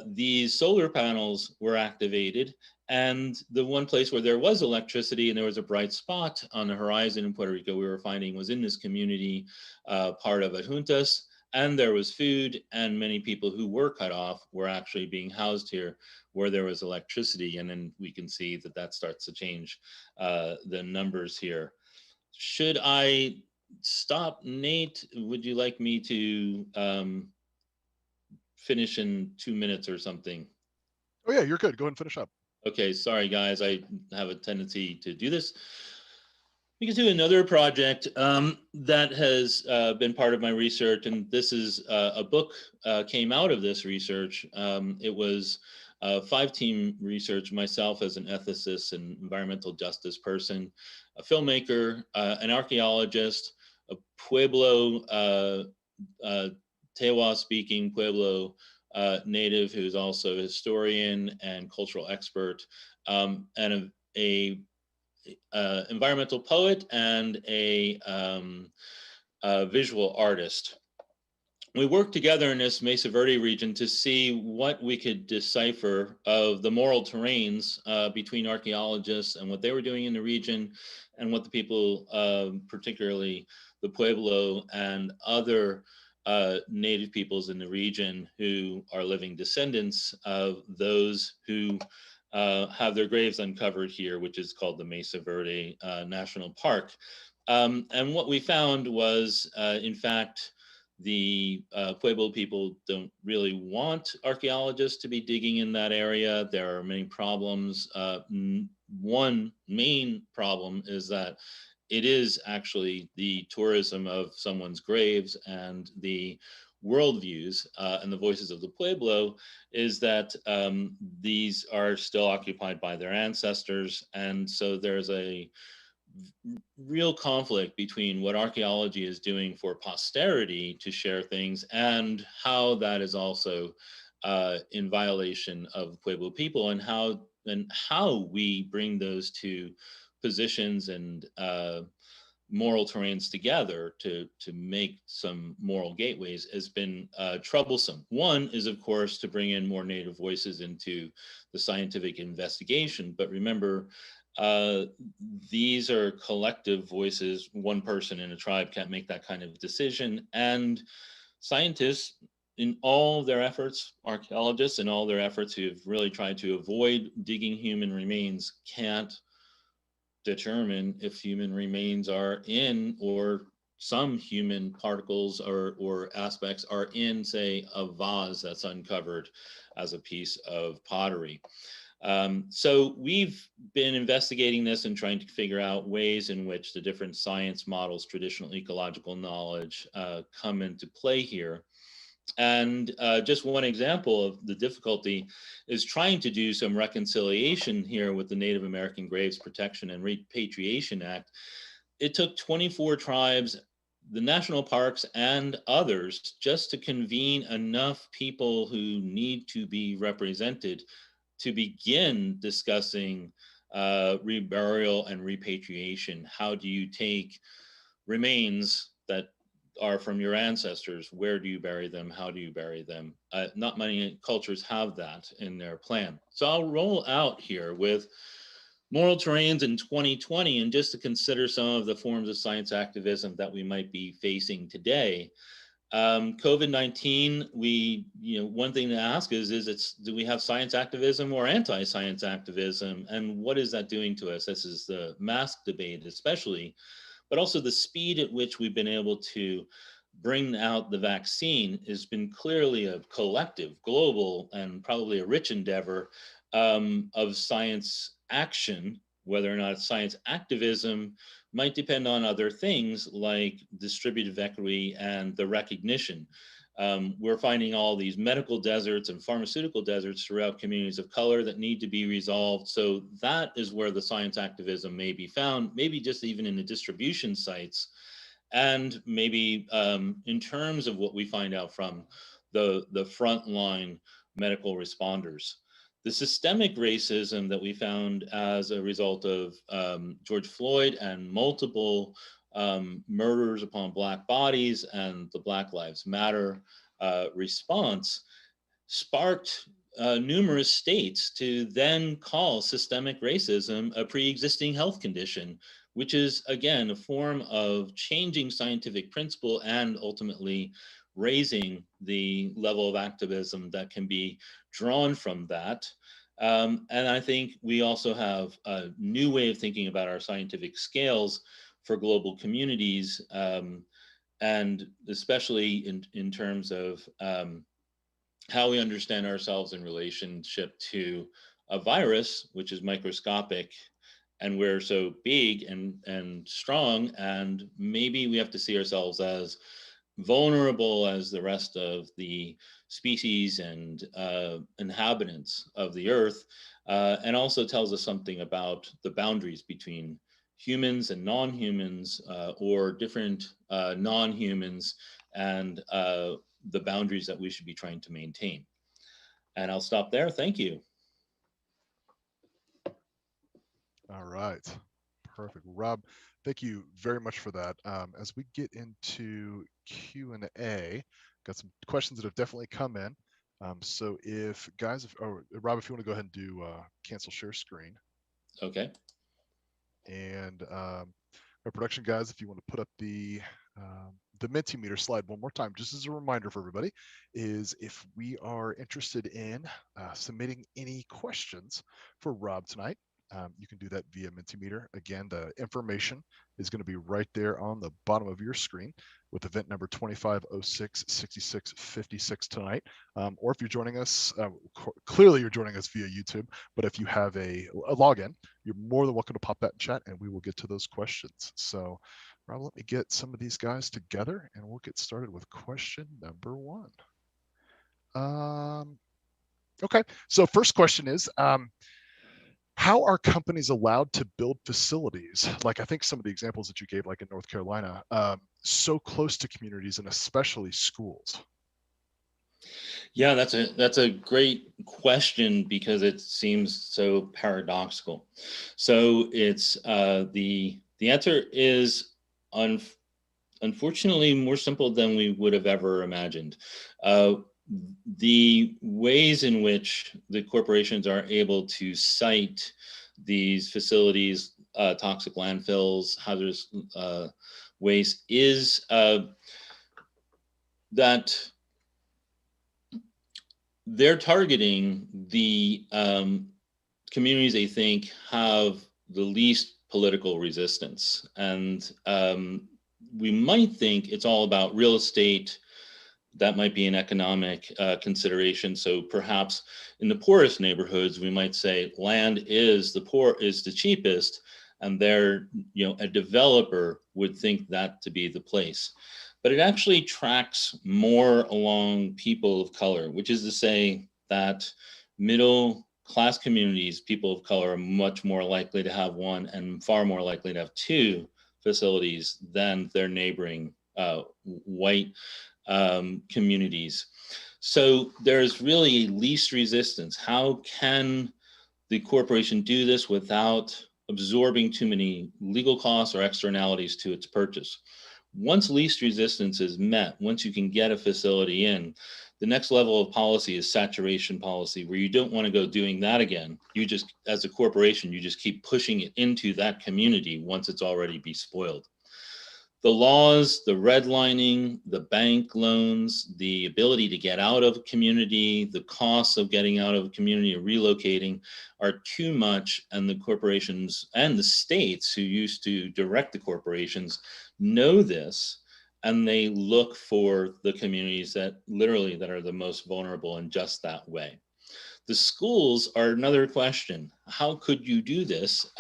these solar panels were activated, and the one place where there was electricity and there was a bright spot on the horizon in Puerto Rico we were finding was in this community part of Adjuntas, and there was food, and many people who were cut off were actually being housed here where there was electricity. And then we can see that that starts to change the numbers here. Should I stop, Nate? Would you like me to finish in 2 minutes or something? Oh yeah, you're good. Go ahead and finish up. Okay, sorry guys, I have a tendency to do this. We can do another project that has been part of my research, and this is a book came out of this research. It was 5-team research, myself as an ethicist and environmental justice person, a filmmaker, an archaeologist, a Pueblo, Tewa-speaking Pueblo native who's also a historian and cultural expert, and a environmental poet and a visual artist. We worked together in this Mesa Verde region to see what we could decipher of the moral terrains between archaeologists and what they were doing in the region, and what the people, particularly the Pueblo and other native peoples in the region who are living descendants of those who have their graves uncovered here, which is called the Mesa Verde National Park. And what we found was, in fact, the Pueblo people don't really want archaeologists to be digging in that area. There are many problems. One main problem is that it is actually the tourism of someone's graves, and the worldviews and the voices of the Pueblo is that these are still occupied by their ancestors. And so there's a real conflict between what archaeology is doing for posterity to share things and how that is also in violation of Pueblo people, and how we bring those two positions and moral terrains together to make some moral gateways has been troublesome. One is, of course, to bring in more Native voices into the scientific investigation. But remember, these are collective voices. One person in a tribe can't make that kind of decision. And scientists, in all their efforts, archaeologists in all their efforts who have really tried to avoid digging human remains, can't determine if human remains are in, or some human particles or aspects are in, say, a vase that's uncovered as a piece of pottery. So we've been investigating this and trying to figure out ways in which the different science models, traditional ecological knowledge, come into play here. And just one example of the difficulty is trying to do some reconciliation here with the Native American Graves Protection and Repatriation Act. It took 24 tribes, the national parks, and others just to convene enough people who need to be represented to begin discussing reburial and repatriation. How do you take remains that are from your ancestors? Where do you bury them? How do you bury them? Not many cultures have that in their plan. So I'll roll out here with moral terrains in 2020, and just to consider some of the forms of science activism that we might be facing today. COVID-19, one thing to ask is do we have science activism or anti-science activism? And what is that doing to us? This is the mask debate especially, but also the speed at which we've been able to bring out the vaccine has been clearly a collective, global, and probably a rich endeavor of science action. Whether or not it's science activism might depend on other things like distributive equity and the recognition. We're finding all these medical deserts and pharmaceutical deserts throughout communities of color that need to be resolved. So that is where the science activism may be found, maybe just even in the distribution sites, and maybe in terms of what we find out from the frontline medical responders. The systemic racism that we found as a result of George Floyd and multiple murders upon Black bodies and the Black Lives Matter response sparked numerous states to then call systemic racism a pre-existing health condition, which is, again, a form of changing scientific principle and ultimately raising the level of activism that can be drawn from that. And I think we also have a new way of thinking about our scientific scales for global communities, and especially in terms of how we understand ourselves in relationship to a virus, which is microscopic, and we're so big and strong, and maybe we have to see ourselves as vulnerable as the rest of the species and inhabitants of the earth, and also tells us something about the boundaries between humans and non-humans, or different non-humans, and the boundaries that we should be trying to maintain. And I'll stop there. Thank you. All right. Perfect. Rob, thank you very much for that. As we get into Q&A, got some questions that have definitely come in. So if guys, Rob, if you want to go ahead and do cancel share screen. Okay. And our production guys, if you want to put up the Minty Meter slide one more time, just as a reminder for everybody, is if we are interested in submitting any questions for Rob tonight, you can do that via Minty Meter. Again, the information is going to be right there on the bottom of your screen with event number 25066656 tonight. Or if you're joining us, clearly you're joining us via YouTube, but if you have a login, you're more than welcome to pop that in chat and we will get to those questions. So Rob, let me get some of these guys together and we'll get started with question number one. Okay, so first question is, how are companies allowed to build facilities, like I think some of the examples that you gave, like in North Carolina, so close to communities and especially schools? Yeah, that's a great question because it seems so paradoxical. So it's the answer is unfortunately more simple than we would have ever imagined. The ways in which the corporations are able to site these facilities, toxic landfills, hazardous waste, is that they're targeting the communities they think have the least political resistance. And we might think it's all about real estate. That might be an economic consideration. So perhaps in the poorest neighborhoods, we might say land is the cheapest, and there, a developer would think that to be the place. But it actually tracks more along people of color, which is to say that middle class communities, people of color, are much more likely to have one and far more likely to have two facilities than their neighboring white communities. So there's really least resistance. How can the corporation do this without absorbing too many legal costs or externalities to its purchase? Once least resistance is met, once you can get a facility in, the next level of policy is saturation policy, where you don't want to go doing that again. You just, as a corporation, you just keep pushing it into that community once it's already be spoiled. The laws, the redlining, the bank loans, the ability to get out of a community, the costs of getting out of a community or relocating are too much, and the corporations and the states who used to direct the corporations know this, and they look for the communities that are the most vulnerable in just that way. The schools are another question. How could you do this?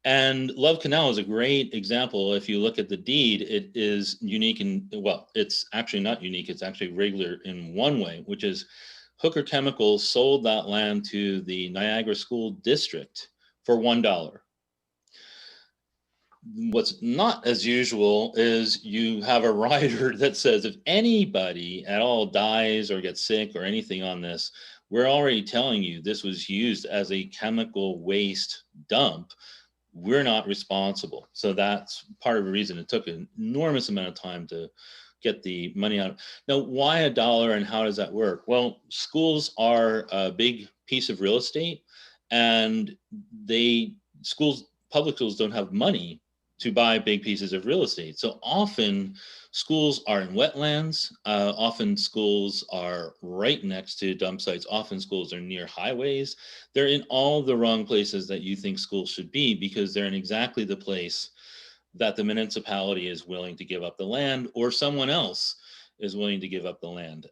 And Love Canal is a great example. If you look at the deed, it is unique well, it's actually not unique. It's actually regular in one way, which is Hooker Chemicals sold that land to the Niagara School District for $1. What's not as usual is you have a rider that says if anybody at all dies or gets sick or anything on this, we're already telling you this was used as a chemical waste dump. We're not responsible. So that's part of the reason it took an enormous amount of time to get the money out. Now, why $1 and how does that work? Well, schools are a big piece of real estate, and public schools don't have money to buy big pieces of real estate. So often schools are in wetlands. Often schools are right next to dump sites. Often schools are near highways. They're in all the wrong places that you think schools should be, because they're in exactly the place that the municipality is willing to give up the land, or someone else is willing to give up the land.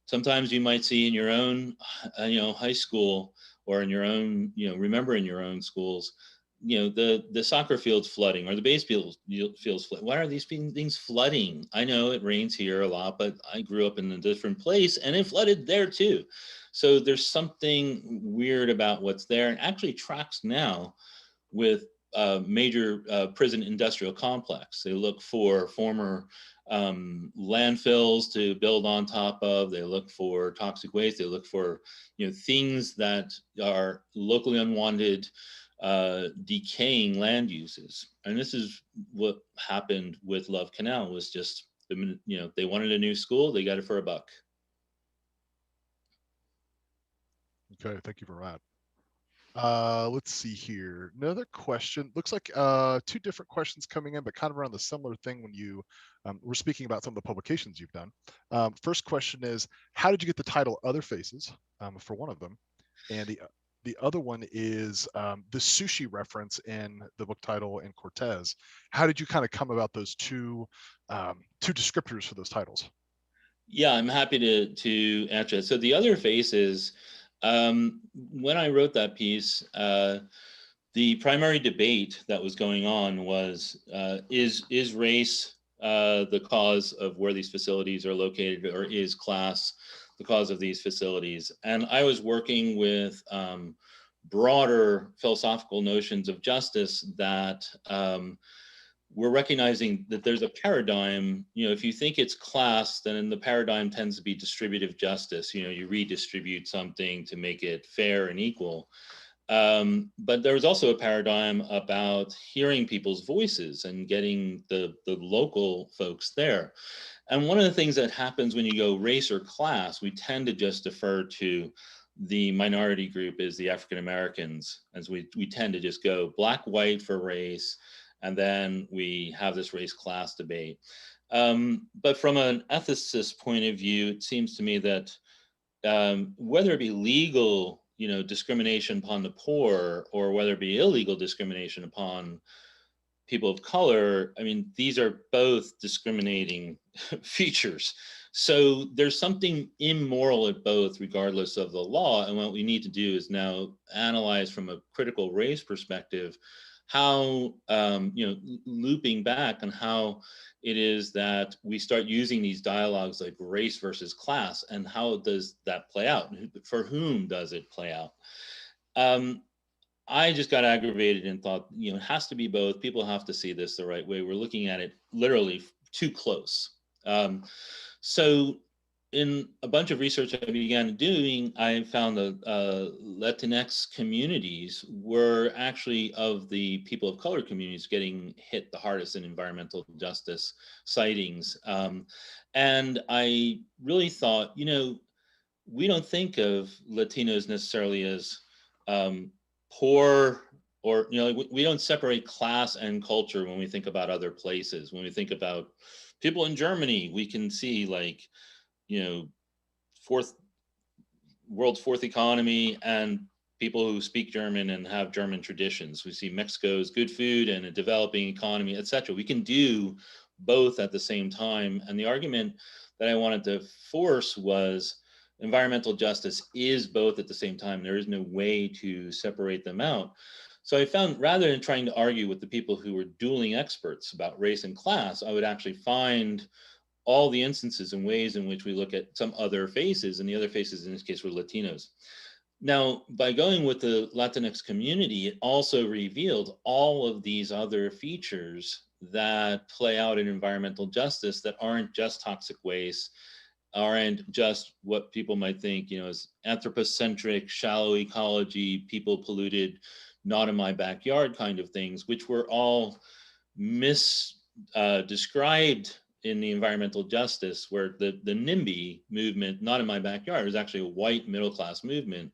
Sometimes you might see in your own, high school, or in your own, remember in your own schools, the soccer field's flooding, or the baseball field's flooding. Why are these things flooding? I know it rains here a lot, but I grew up in a different place and it flooded there too. So there's something weird about what's there, and actually tracks now with major prison industrial complex. They look for former landfills to build on top of. They look for toxic waste. They look for things that are locally unwanted, decaying land uses. And this is what happened with Love Canal. Was just they wanted a new school, they got it for $1. Okay, thank you for that. Let's see here. Another question. Looks like two different questions coming in, but kind of around the similar thing when you were speaking about some of the publications you've done. First question is, how did you get the title Other Faces for one of them? And the other one is the sushi reference in the book title in Cortez. How did you kind of come about those two descriptors for those titles? Yeah, I'm happy to answer it. So the Other Faces, when I wrote that piece, the primary debate that was going on was, is race the cause of where these facilities are located, or is class the cause of these facilities? And I was working with broader philosophical notions of justice that we're recognizing that there's a paradigm. If you think it's class, then the paradigm tends to be distributive justice. You redistribute something to make it fair and equal. But there was also a paradigm about hearing people's voices and getting the local folks there. And one of the things that happens when you go race or class, we tend to just defer to the minority group is the African Americans, as we tend to just go black, white for race, and then we have this race class debate. But from an ethicist point of view, it seems to me that whether it be legal, discrimination upon the poor, or whether it be illegal discrimination upon people of color, I mean, these are both discriminating features. So there's something immoral at both, regardless of the law. And what we need to do is now analyze from a critical race perspective how, looping back on how it is that we start using these dialogues like race versus class, and how does that play out? For whom does it play out? I just got aggravated and thought, it has to be both. People have to see this the right way. We're looking at it literally too close. So in a bunch of research I began doing, I found that Latinx communities were actually, of the people of color communities, getting hit the hardest in environmental justice sightings. And I really thought, we don't think of Latinos necessarily as poor, or we don't separate class and culture when we think about other places. When we think about people in Germany, we can see world's fourth economy and people who speak German and have German traditions. We see Mexico's good food and a developing economy, etc. We can do both at the same time. And the argument that I wanted to force was environmental justice is both at the same time. There is no way to separate them out. So I found, rather than trying to argue with the people who were dueling experts about race and class, I would actually find all the instances and ways in which we look at some other faces, and the other faces in this case were Latinos. Now, by going with the Latinx community, it also revealed all of these other features that play out in environmental justice that aren't just toxic waste, aren't just what people might think, as anthropocentric, shallow ecology, people polluted, not in my backyard kind of things, which were all described in the environmental justice, where the NIMBY movement, not in my backyard, is actually a white middle-class movement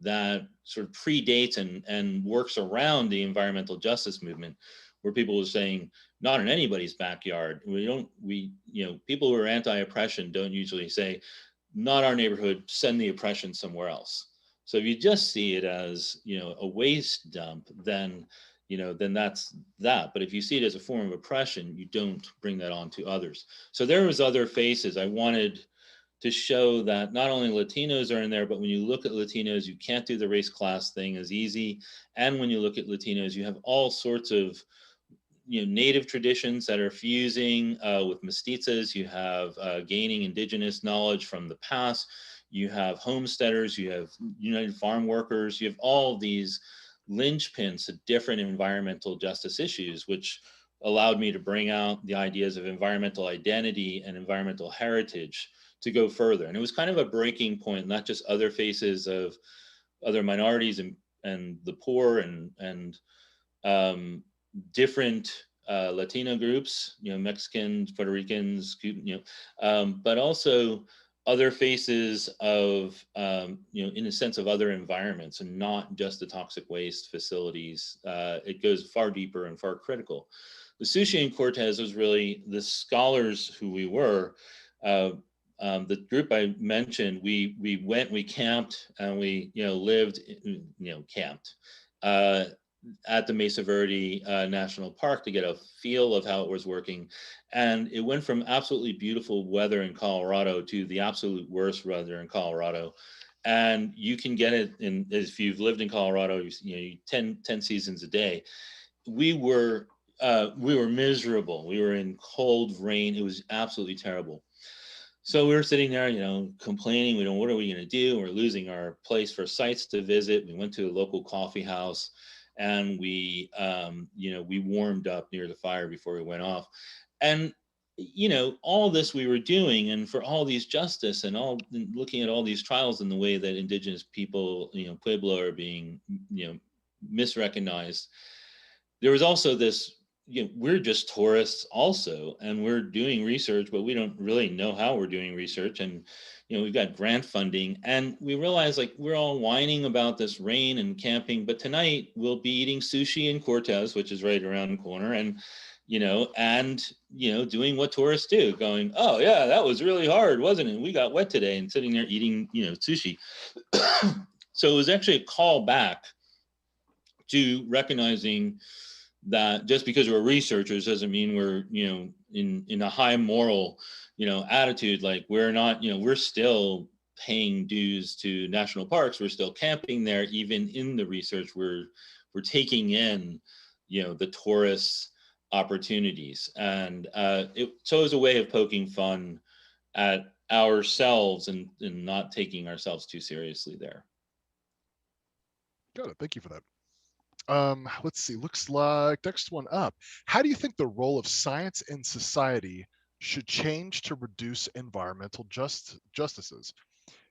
that sort of predates and works around the environmental justice movement, where people were saying, not in anybody's backyard. People who are anti-oppression don't usually say, not our neighborhood, send the oppression somewhere else. So if you just see it as, a waste dump, then that's that. But if you see it as a form of oppression, you don't bring that on to others. So there was other faces. I wanted to show that not only Latinos are in there, but when you look at Latinos, you can't do the race class thing as easy. And when you look at Latinos, you have all sorts of native traditions that are fusing with mestizas. You have gaining indigenous knowledge from the past. You have homesteaders. You have United Farm Workers. You have all these linchpins to different environmental justice issues, which allowed me to bring out the ideas of environmental identity and environmental heritage to go further. And it was kind of a breaking point, not just other faces of other minorities and the poor and different Latino groups, Mexicans, Puerto Ricans, Cuban, but also other faces of, in a sense of other environments, and not just the toxic waste facilities. It goes far deeper and far critical. The Sushi and Cortez was really the scholars who we were. The group I mentioned, we camped, and we lived, camped at the Mesa Verde National Park to get a feel of how it was working. And it went from absolutely beautiful weather in Colorado to the absolute worst weather in Colorado. And you can get it if you've lived in Colorado, 10 seasons a day. We were miserable. We were in cold rain. It was absolutely terrible. So we were sitting there, complaining. What are we going to do? We're losing our place for sites to visit. We went to a local coffee house, and we warmed up near the fire before we went off. And you know, all this we were doing, and for all these justice and all looking at all these trials and the way that indigenous people, you know, Pueblo are being, you know, misrecognized, there was also this, you know, we're just tourists also, and we're doing research, but we don't really know how we're doing research. And, you know, we've got grant funding, and we realize like we're all whining about this rain and camping, but tonight we'll be eating sushi in Cortez, which is right around the corner, and, you know, doing what tourists do, going, oh yeah, that was really hard, wasn't it? We got wet today, and sitting there eating, you know, sushi. So it was actually a call back to recognizing that just because we're researchers doesn't mean we're, you know, in a high moral, you know, attitude. Like we're not, you know, we're still paying dues to national parks. We're still camping there. Even in the research, we're taking in, you know, the tourist opportunities. And so it was a way of poking fun at ourselves and not taking ourselves too seriously there. Got it. Thank you for that. Let's see, looks like next one up. How do you think the role of science in society should change to reduce environmental justices?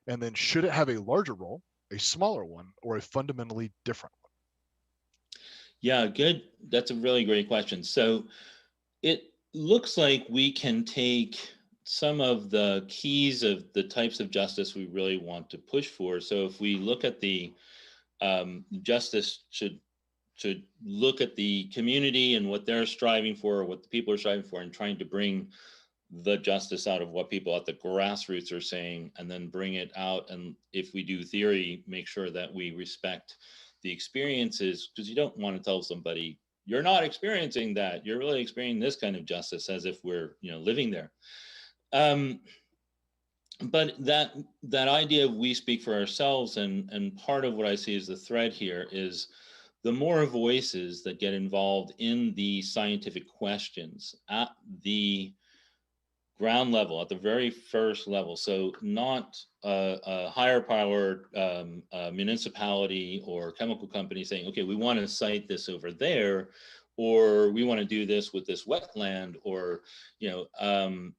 And then should it have a larger role, a smaller one, or a fundamentally different one? Yeah, good. That's a really great question. So it looks like we can take some of the keys of the types of justice we really want to push for. So if we look at the justice should look at the community and what they're striving for, or what the people are striving for, and trying to bring the justice out of what people at the grassroots are saying, and then bring it out. And if we do theory, make sure that we respect the experiences, because you don't want to tell somebody you're not experiencing that, you're really experiencing this kind of justice, as if we're, you know, living there. But that idea of we speak for ourselves, and part of what I see as the thread here is the more voices that get involved in the scientific questions at the ground level, at the very first level. So not a higher power municipality or chemical company saying, okay, we want to site this over there, or we want to do this with this wetland, or, you know,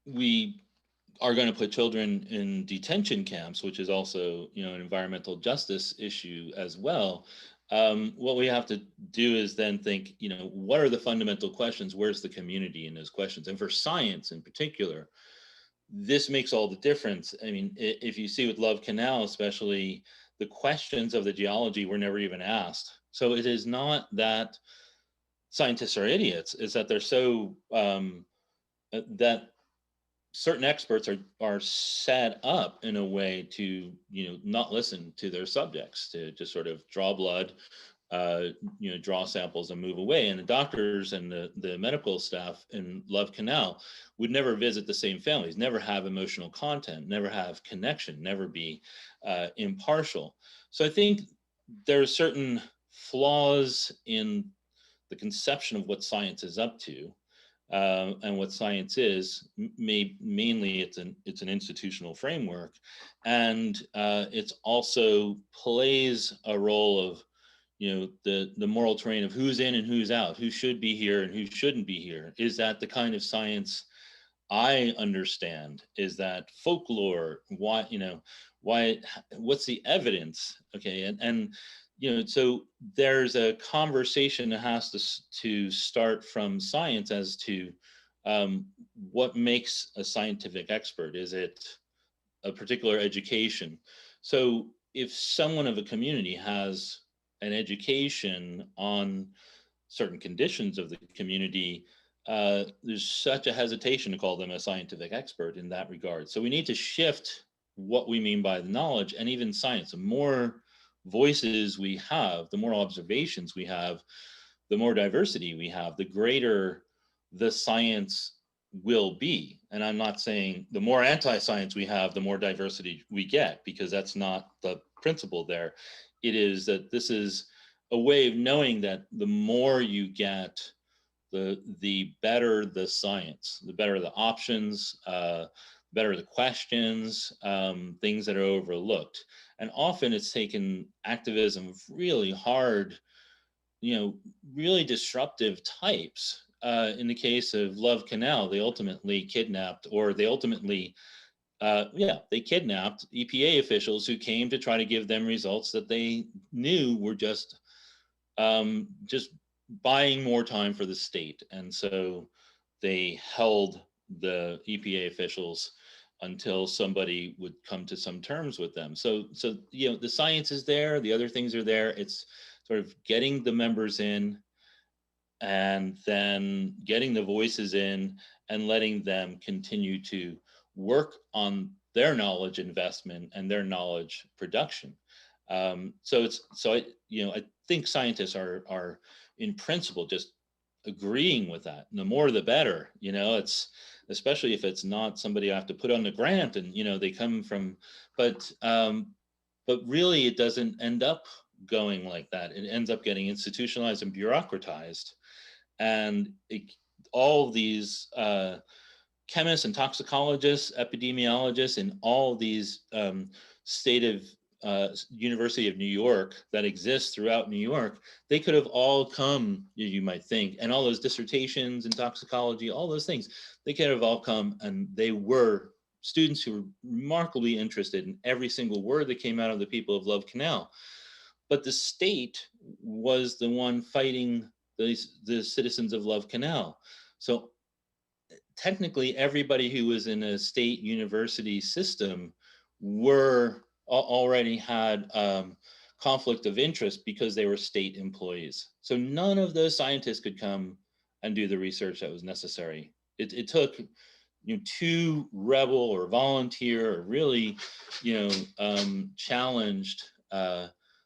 we are going to put children in detention camps, which is also, you know, an environmental justice issue as well. What we have to do is then think, you know, what are the fundamental questions? Where's the community in those questions? And for science in particular, this makes all the difference. I mean, if you see with Love Canal, especially, the questions of the geology were never even asked. So it is not that scientists are idiots, it's that they're so, that certain experts are set up in a way to, you know, not listen to their subjects, to just sort of draw blood, you know, draw samples and move away. And the doctors and the medical staff in Love Canal would never visit the same families, never have emotional content, never have connection, never be impartial. So I think there are certain flaws in the conception of what science is up to. And what science is, mainly it's an institutional framework, and it's also plays a role of, you know, the moral terrain of who's in and who's out, who should be here and who shouldn't be here. Is that the kind of science I understand? Is that folklore? Why, you know, what's the evidence? Okay, and you know, so there's a conversation that has to start from science as to what makes a scientific expert. Is it a particular education? So if someone of a community has an education on certain conditions of the community, there's such a hesitation to call them a scientific expert in that regard. So we need to shift what we mean by the knowledge, and even science. The more voices we have, the more observations we have, the more diversity we have, the greater the science will be. And I'm not saying the more anti-science we have, the more diversity we get, because that's not the principle there. It is that this is a way of knowing that the more you get the better the science, the better the options, better the questions, things that are overlooked. And often it's taken activism really hard, really disruptive types. In the case of Love Canal, they ultimately kidnapped, or they ultimately, they kidnapped EPA officials who came to try to give them results that they knew were just buying more time for the state. And so they held the EPA officials until somebody would come to some terms with them. So the science is there, the other things are there. It's sort of getting the members in and then getting the voices in and letting them continue to work on their knowledge investment and their knowledge production. I think scientists are in principle just agreeing with that. And the more the better. It's especially if it's not somebody I have to put on the grant and they come from, but really it doesn't end up going like that. It ends up getting institutionalized and bureaucratized, and all these chemists and toxicologists, epidemiologists, and all these state of University of New York that exists throughout New York, they could have all come, you might think, and all those dissertations in toxicology, all those things, they could have all come, and they were students who were remarkably interested in every single word that came out of the people of Love Canal. But the state was the one fighting the citizens of Love Canal. So technically, everybody who was in a state university system already had conflict of interest because they were state employees. So none of those scientists could come and do the research that was necessary. It took two rebel or volunteer or really challenged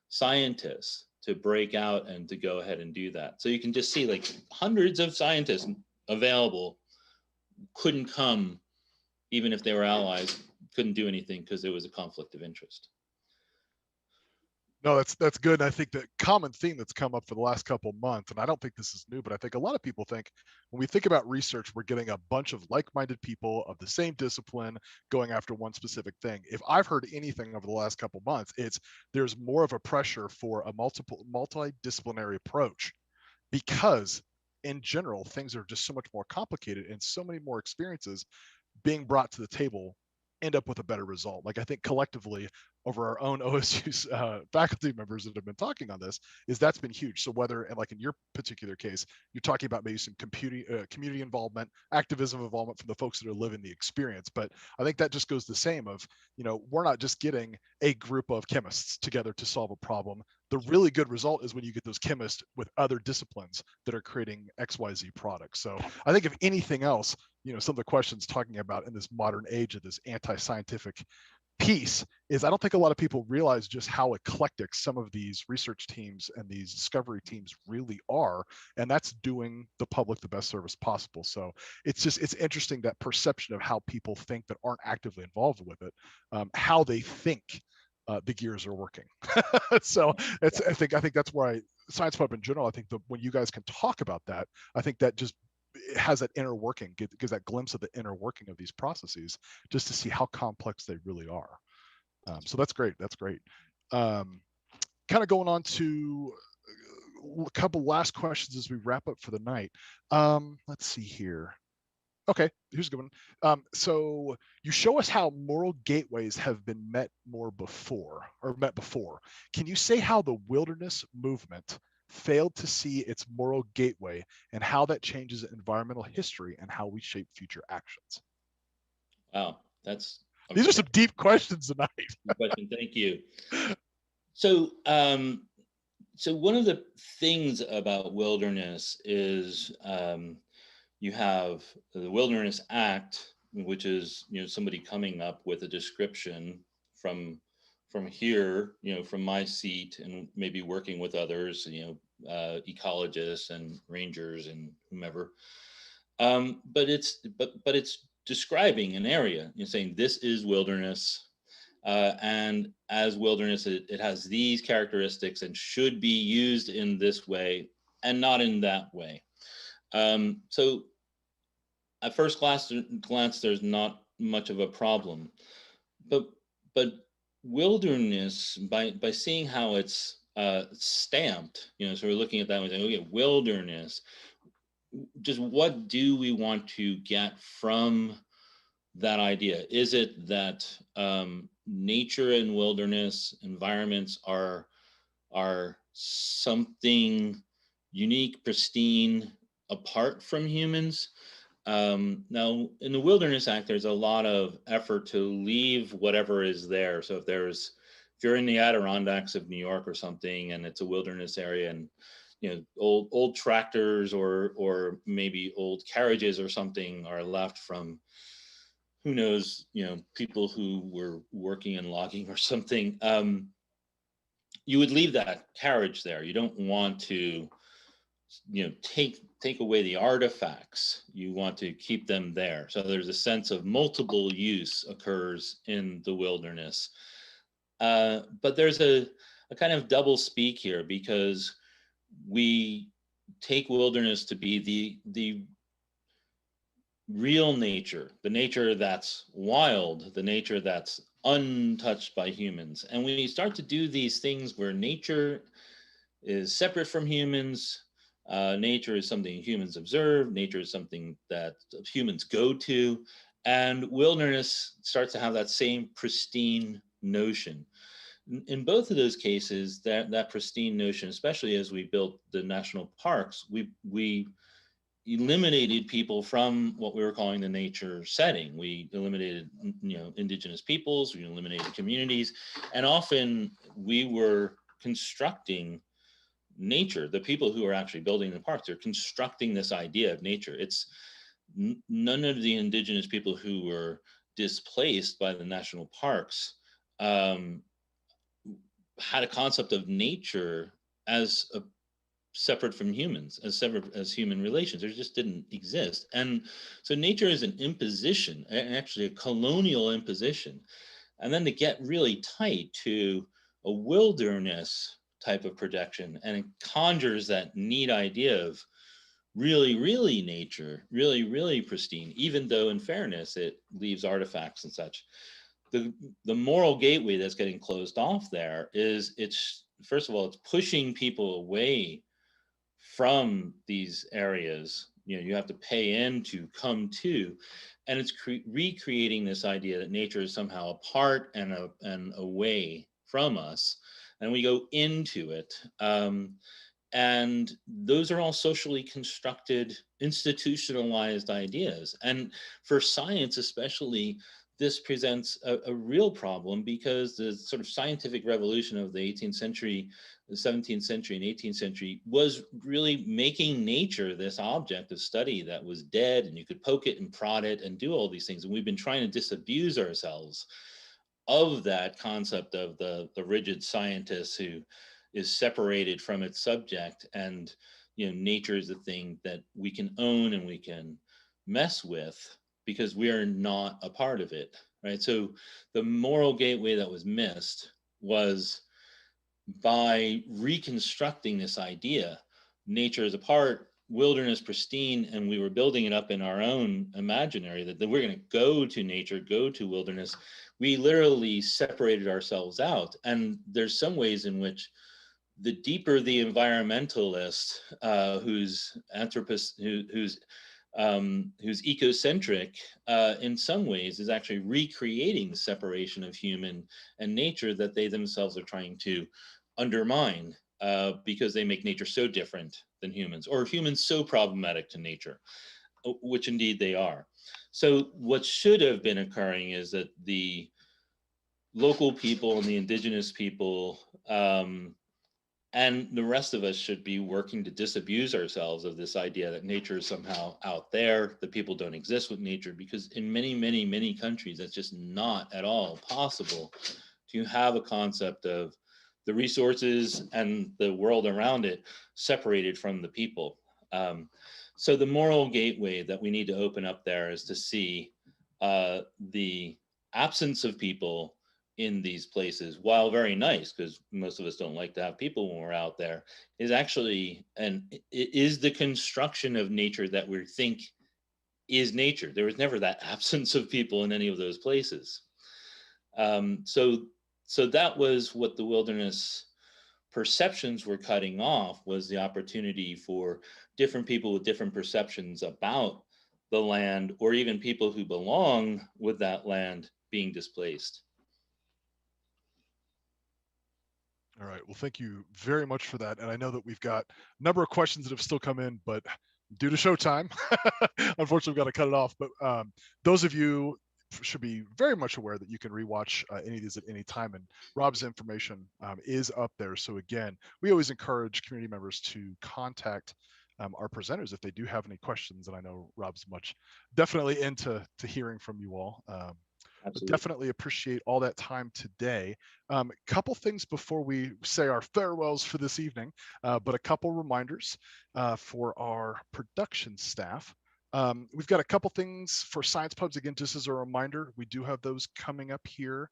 scientists to break out and to go ahead and do that. So you can just see like hundreds of scientists available couldn't come, even if they were allies, couldn't do anything because there was a conflict of interest. No, that's good. And I think the common theme that's come up for the last couple of months, and I don't think this is new, but I think a lot of people think when we think about research, we're getting a bunch of like-minded people of the same discipline going after one specific thing. If I've heard anything over the last couple of months, it's there's more of a pressure for a multidisciplinary approach, because in general, things are just so much more complicated and so many more experiences being brought to the table end up with a better result. Like I think collectively over our own OSU faculty members that have been talking on this, is that's been huge. So whether, and like in your particular case, you're talking about maybe some community involvement, activism involvement from the folks that are living the experience. But I think that just goes the same of, we're not just getting a group of chemists together to solve a problem. The really good result is when you get those chemists with other disciplines that are creating XYZ products. So I think if anything else, some of the questions talking about in this modern age of this anti-scientific piece is I don't think a lot of people realize just how eclectic some of these research teams and these discovery teams really are, and that's doing the public the best service possible. So it's interesting, that perception of how people think that aren't actively involved with it, how they think the gears are working. So I think that's where Science Pub in general, I think when you guys can talk about that, I think that just has that inner working, gives that glimpse of the inner working of these processes, just to see how complex they really are. So that's great. Kind of going on to a couple last questions as we wrap up for the night. Let's see here. Okay, here's a good one. So you show us how moral gateways have been met before. Can you say how the wilderness movement failed to see its moral gateway and how that changes environmental history and how we shape future actions? Wow, these are some deep questions tonight. Question, thank you. So one of the things about wilderness is you have the Wilderness Act, which is somebody coming up with a description from here, from my seat, and maybe working with others, ecologists and rangers and whomever. But it's describing an area, saying this is wilderness, and as wilderness, it has these characteristics and should be used in this way and not in that way. So at first glance, there's not much of a problem, but wilderness, by seeing how it's stamped, so we're looking at that and saying, okay, wilderness, just what do we want to get from that idea? Is it that nature and wilderness environments are something unique, pristine, apart from humans? Now, in the Wilderness Act, there's a lot of effort to leave whatever is there. So if you're in the Adirondacks of New York or something, and it's a wilderness area, and old tractors or maybe old carriages or something are left from, who knows, people who were working in logging or something, you would leave that carriage there. You don't want to take away the artifacts. You want to keep them there. So there's a sense of multiple use occurs in the wilderness. But there's a kind of double speak here, because we take wilderness to be the real nature, the nature that's wild, the nature that's untouched by humans. And when you start to do these things where nature is separate from humans, nature is something humans observe, nature is something that humans go to, and wilderness starts to have that same pristine notion. In both of those cases, that pristine notion, especially as we built the national parks, we eliminated people from what we were calling the nature setting. We eliminated, indigenous peoples, we eliminated communities, and often we were constructing nature. The people who are actually building the parks, they're constructing this idea of nature. It's none of the indigenous people who were displaced by the national parks had a concept of nature as a separate from humans, as separate as human relations. There just didn't exist. And so nature is an imposition, actually a colonial imposition. And then to get really tight to a wilderness type of projection, and it conjures that neat idea of really, really nature, really, really pristine, even though in fairness, it leaves artifacts and such. The moral gateway that's getting closed off there is, it's, first of all, it's pushing people away from these areas. You have to pay in to come to, and it's recreating this idea that nature is somehow apart and away from us, and we go into it. And those are all socially constructed, institutionalized ideas. And for science especially, this presents a real problem, because the sort of scientific revolution of the 18th century, the 17th century and 18th century was really making nature this object of study that was dead, and you could poke it and prod it and do all these things. And we've been trying to disabuse ourselves of that concept of the rigid scientist who is separated from its subject, and nature is the thing that we can own and we can mess with, because we are not a part of it, right? So the moral gateway that was missed was, by reconstructing this idea, nature is apart, wilderness pristine, and we were building it up in our own imaginary that we're going to go to nature, go to wilderness. We literally separated ourselves out. And there's some ways in which the deeper the environmentalist, who's ecocentric, in some ways is actually recreating the separation of human and nature that they themselves are trying to undermine, because they make nature so different than humans, or humans so problematic to nature, which indeed they are. So what should have been occurring is that the local people and the indigenous people, and the rest of us should be working to disabuse ourselves of this idea that nature is somehow out there, that people don't exist with nature, because in many, many, many countries, that's just not at all possible to have a concept of the resources and the world around it separated from the people. So the moral gateway that we need to open up there is to see the absence of people in these places, while very nice, because most of us don't like to have people when we're out there, is actually, and it is the construction of nature that we think is nature. There was never that absence of people in any of those places. So that was what the wilderness perceptions were cutting off, was the opportunity for different people with different perceptions about the land, or even people who belong with that land, being displaced. All right. Well, thank you very much for that. And I know that we've got a number of questions that have still come in, but due to showtime, unfortunately, we've got to cut it off. But those of you should be very much aware that you can rewatch any of these at any time, and Rob's information is up there. So again, we always encourage community members to contact our presenters if they do have any questions. And I know Rob's definitely into hearing from you all. But definitely appreciate all that time today. Couple things before we say our farewells for this evening, but a couple reminders for our production staff. We've got a couple things for science pubs. Again, just as a reminder, we do have those coming up here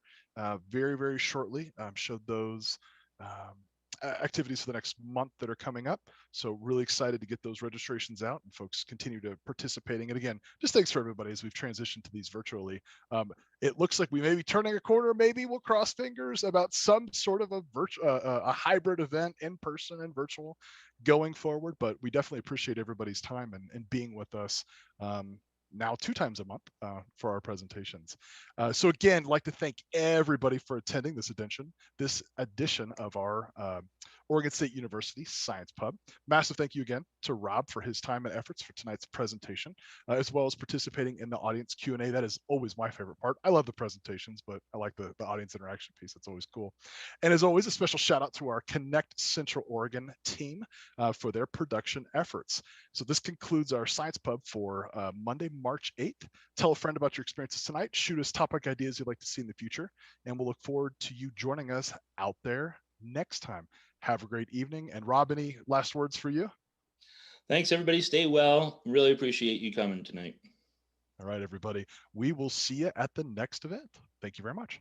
very, very shortly. Showed those activities for the next month that are coming up. So really excited to get those registrations out and folks continue to participating. And again, just thanks for everybody as we've transitioned to these virtually. It looks like we may be turning a corner. Maybe we'll cross fingers about some sort of a hybrid event, in person and virtual, going forward. But we definitely appreciate everybody's time and being with us now 2 times a month for our presentations. So again, I'd like to thank everybody for attending this edition of our Oregon State University Science Pub. Massive thank you again to Rob for his time and efforts for tonight's presentation, as well as participating in the audience Q&A. That is always my favorite part. I love the presentations, but I like the audience interaction piece. That's always cool. And as always, a special shout out to our Connect Central Oregon team for their production efforts. So this concludes our Science Pub for Monday, March 8th. Tell a friend about your experiences tonight. Shoot us topic ideas you'd like to see in the future. And we'll look forward to you joining us out there next time. Have a great evening. And Rob, any last words for you? Thanks, everybody. Stay well. Really appreciate you coming tonight. All right, everybody. We will see you at the next event. Thank you very much.